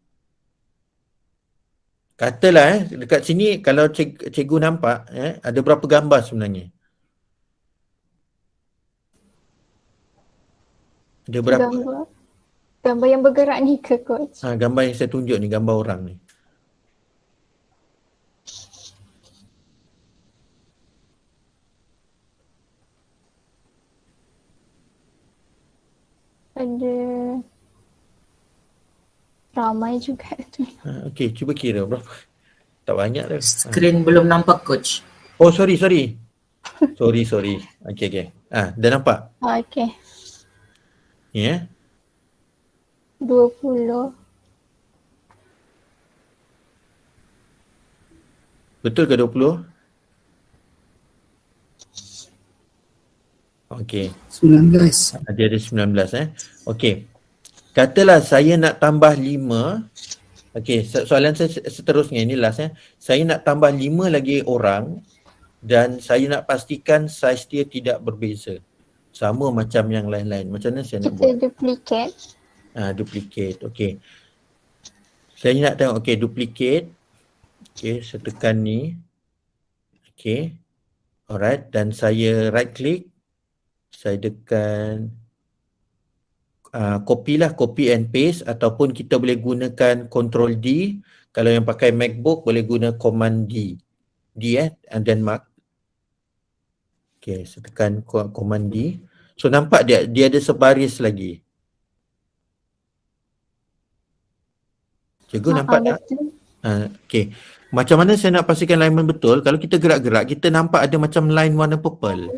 Katalah dekat sini kalau cikgu nampak ada berapa gambar sebenarnya? Ada berapa? Gambar yang bergerak ni ke, Coach? Gambar yang saya tunjuk ni, gambar orang ni. Ada ramai juga tu. Okey, cuba kira berapa. Tak banyak dah. Skrin belum nampak, Coach. Oh, sorry. sorry. Okey. Dah nampak? Okey. Ya. 20. Betul ke 20? Okey. 19. Dia ada 19 Okey. Katalah saya nak tambah 5. Okey, soalan saya seterusnya ini last Saya nak tambah 5 lagi orang dan saya nak pastikan saiz dia tidak berbeza. Sama macam yang lain-lain. Macam mana saya nak buat? Kita duplicate. Duplicate. Okey. Saya nak tengok duplicate. Okey, saya tekan ni. Okey. Alright, dan saya right click. Saya tekan copy and paste, ataupun kita boleh gunakan Ctrl D. Kalau yang pakai MacBook boleh guna Command D. And then mark. Okay, saya tekan Command D. So nampak dia ada sebaris lagi. Cikgu nampak tak? Okay. Macam mana saya nak pastikan alignment betul? Kalau kita gerak-gerak, kita nampak ada macam line warna purple.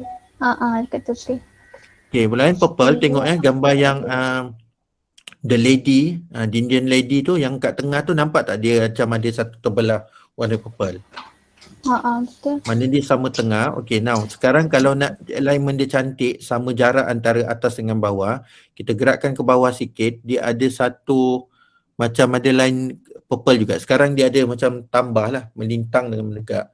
Dekat tepi. Okay, line purple, tengok gambar yang the lady, the Indian lady tu yang kat tengah tu, nampak tak dia macam ada satu terbelah warna purple? Betul. Mana dia sama tengah. Okay, now sekarang kalau nak alignment dia cantik, sama jarak antara atas dengan bawah, kita gerakkan ke bawah sikit, dia ada satu macam ada line purple juga. Sekarang dia ada macam tambah lah, melintang dengan menegak.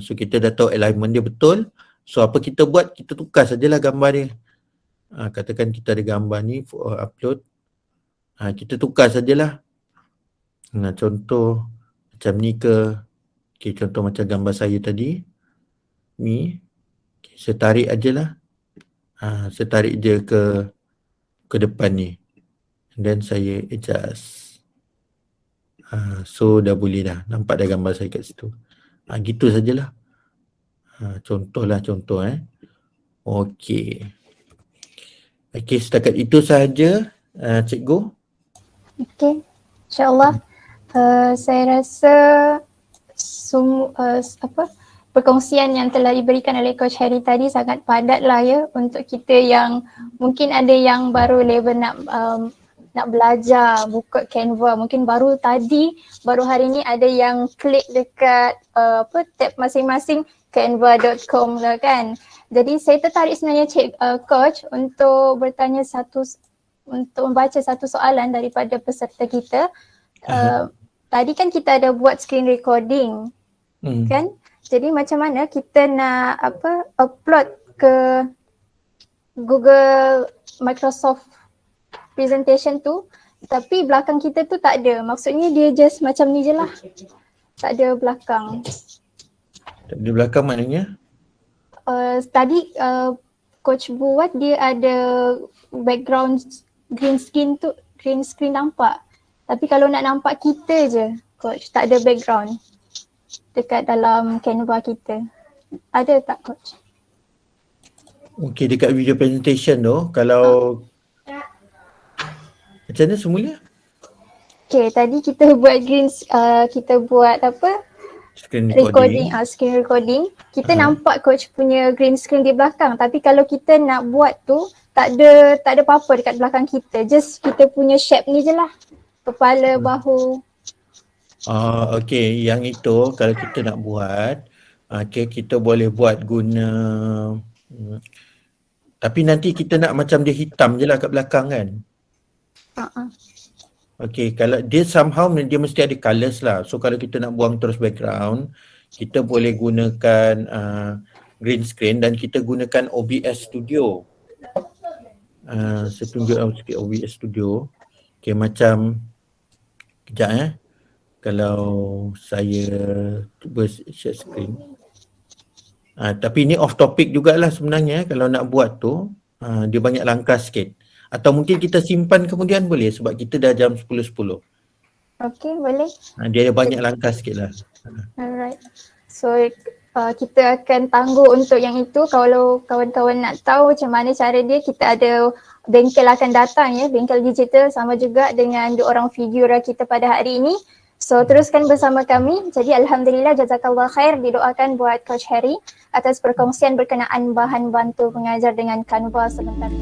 So kita dah tahu alignment dia betul. So apa kita buat, kita tukar sajalah gambar dia. Katakan kita ada gambar ni, upload. Kita tukar sajalah. Contoh macam ni ke. Okay, contoh macam gambar saya tadi. Ni. Okay, saya tarik ajalah. Saya tarik je ke depan ni. And then saya adjust. So dah boleh dah. Nampak dah gambar saya kat situ. Gitu sajalah. Contoh. Okey. Okey, setakat itu sahaja Cikgu? Okay, insyaAllah. Saya rasa perkongsian yang telah diberikan oleh Coach Harry tadi sangat padat lah ya untuk kita yang mungkin ada yang baru level nak belajar buka Canva, mungkin baru hari ni ada yang klik dekat tab masing-masing canva.com lah kan. Jadi saya tertarik sebenarnya Coach untuk untuk membaca satu soalan daripada peserta kita. Tadi kan kita ada buat screen recording kan? Jadi macam mana kita nak upload ke Google Microsoft presentation tu tapi belakang kita tu tak ada. Maksudnya dia just macam ni je lah. Tak ada belakang. Tak ada belakang maknanya? Tadi Coach buat dia ada background green screen nampak. Tapi kalau nak nampak kita je Coach, tak ada background dekat dalam Canva kita. Ada tak Coach? Okay, dekat video presentation tu kalau macam mana semula? Okay, tadi kita buat Screen recording. Screen recording. Kita nampak Coach punya green screen di belakang, tapi kalau kita nak buat tu tak ada apa-apa dekat belakang kita. Just kita punya shape ni je lah. Kepala, bahu. Okay, yang itu kalau kita nak buat, kita boleh buat guna tapi nanti kita nak macam dia hitam je lah kat belakang kan? Okay, kalau dia somehow dia mesti ada colours lah. So kalau kita nak buang terus background, kita boleh gunakan green screen dan kita gunakan OBS Studio. Saya tunjuk sikit OBS Studio. Okay, macam kejap kalau saya cuba share screen. Tapi ini off topic jugalah sebenarnya. Kalau nak buat tu, dia banyak langkah sikit. Atau mungkin kita simpan kemudian boleh sebab kita dah jam 10.10. Okay, boleh. Dia ada banyak langkah sikit lah. Alright. So kita akan tangguh untuk yang itu. Kalau kawan-kawan nak tahu macam mana cara dia, kita ada bengkel akan datang ya. Bengkel digital sama juga dengan dua orang figura kita pada hari ini. So teruskan bersama kami. Jadi alhamdulillah, jazakallah khair, didoakan buat Coach Harry atas perkongsian berkenaan bahan bantu pengajar dengan Canva sebentar.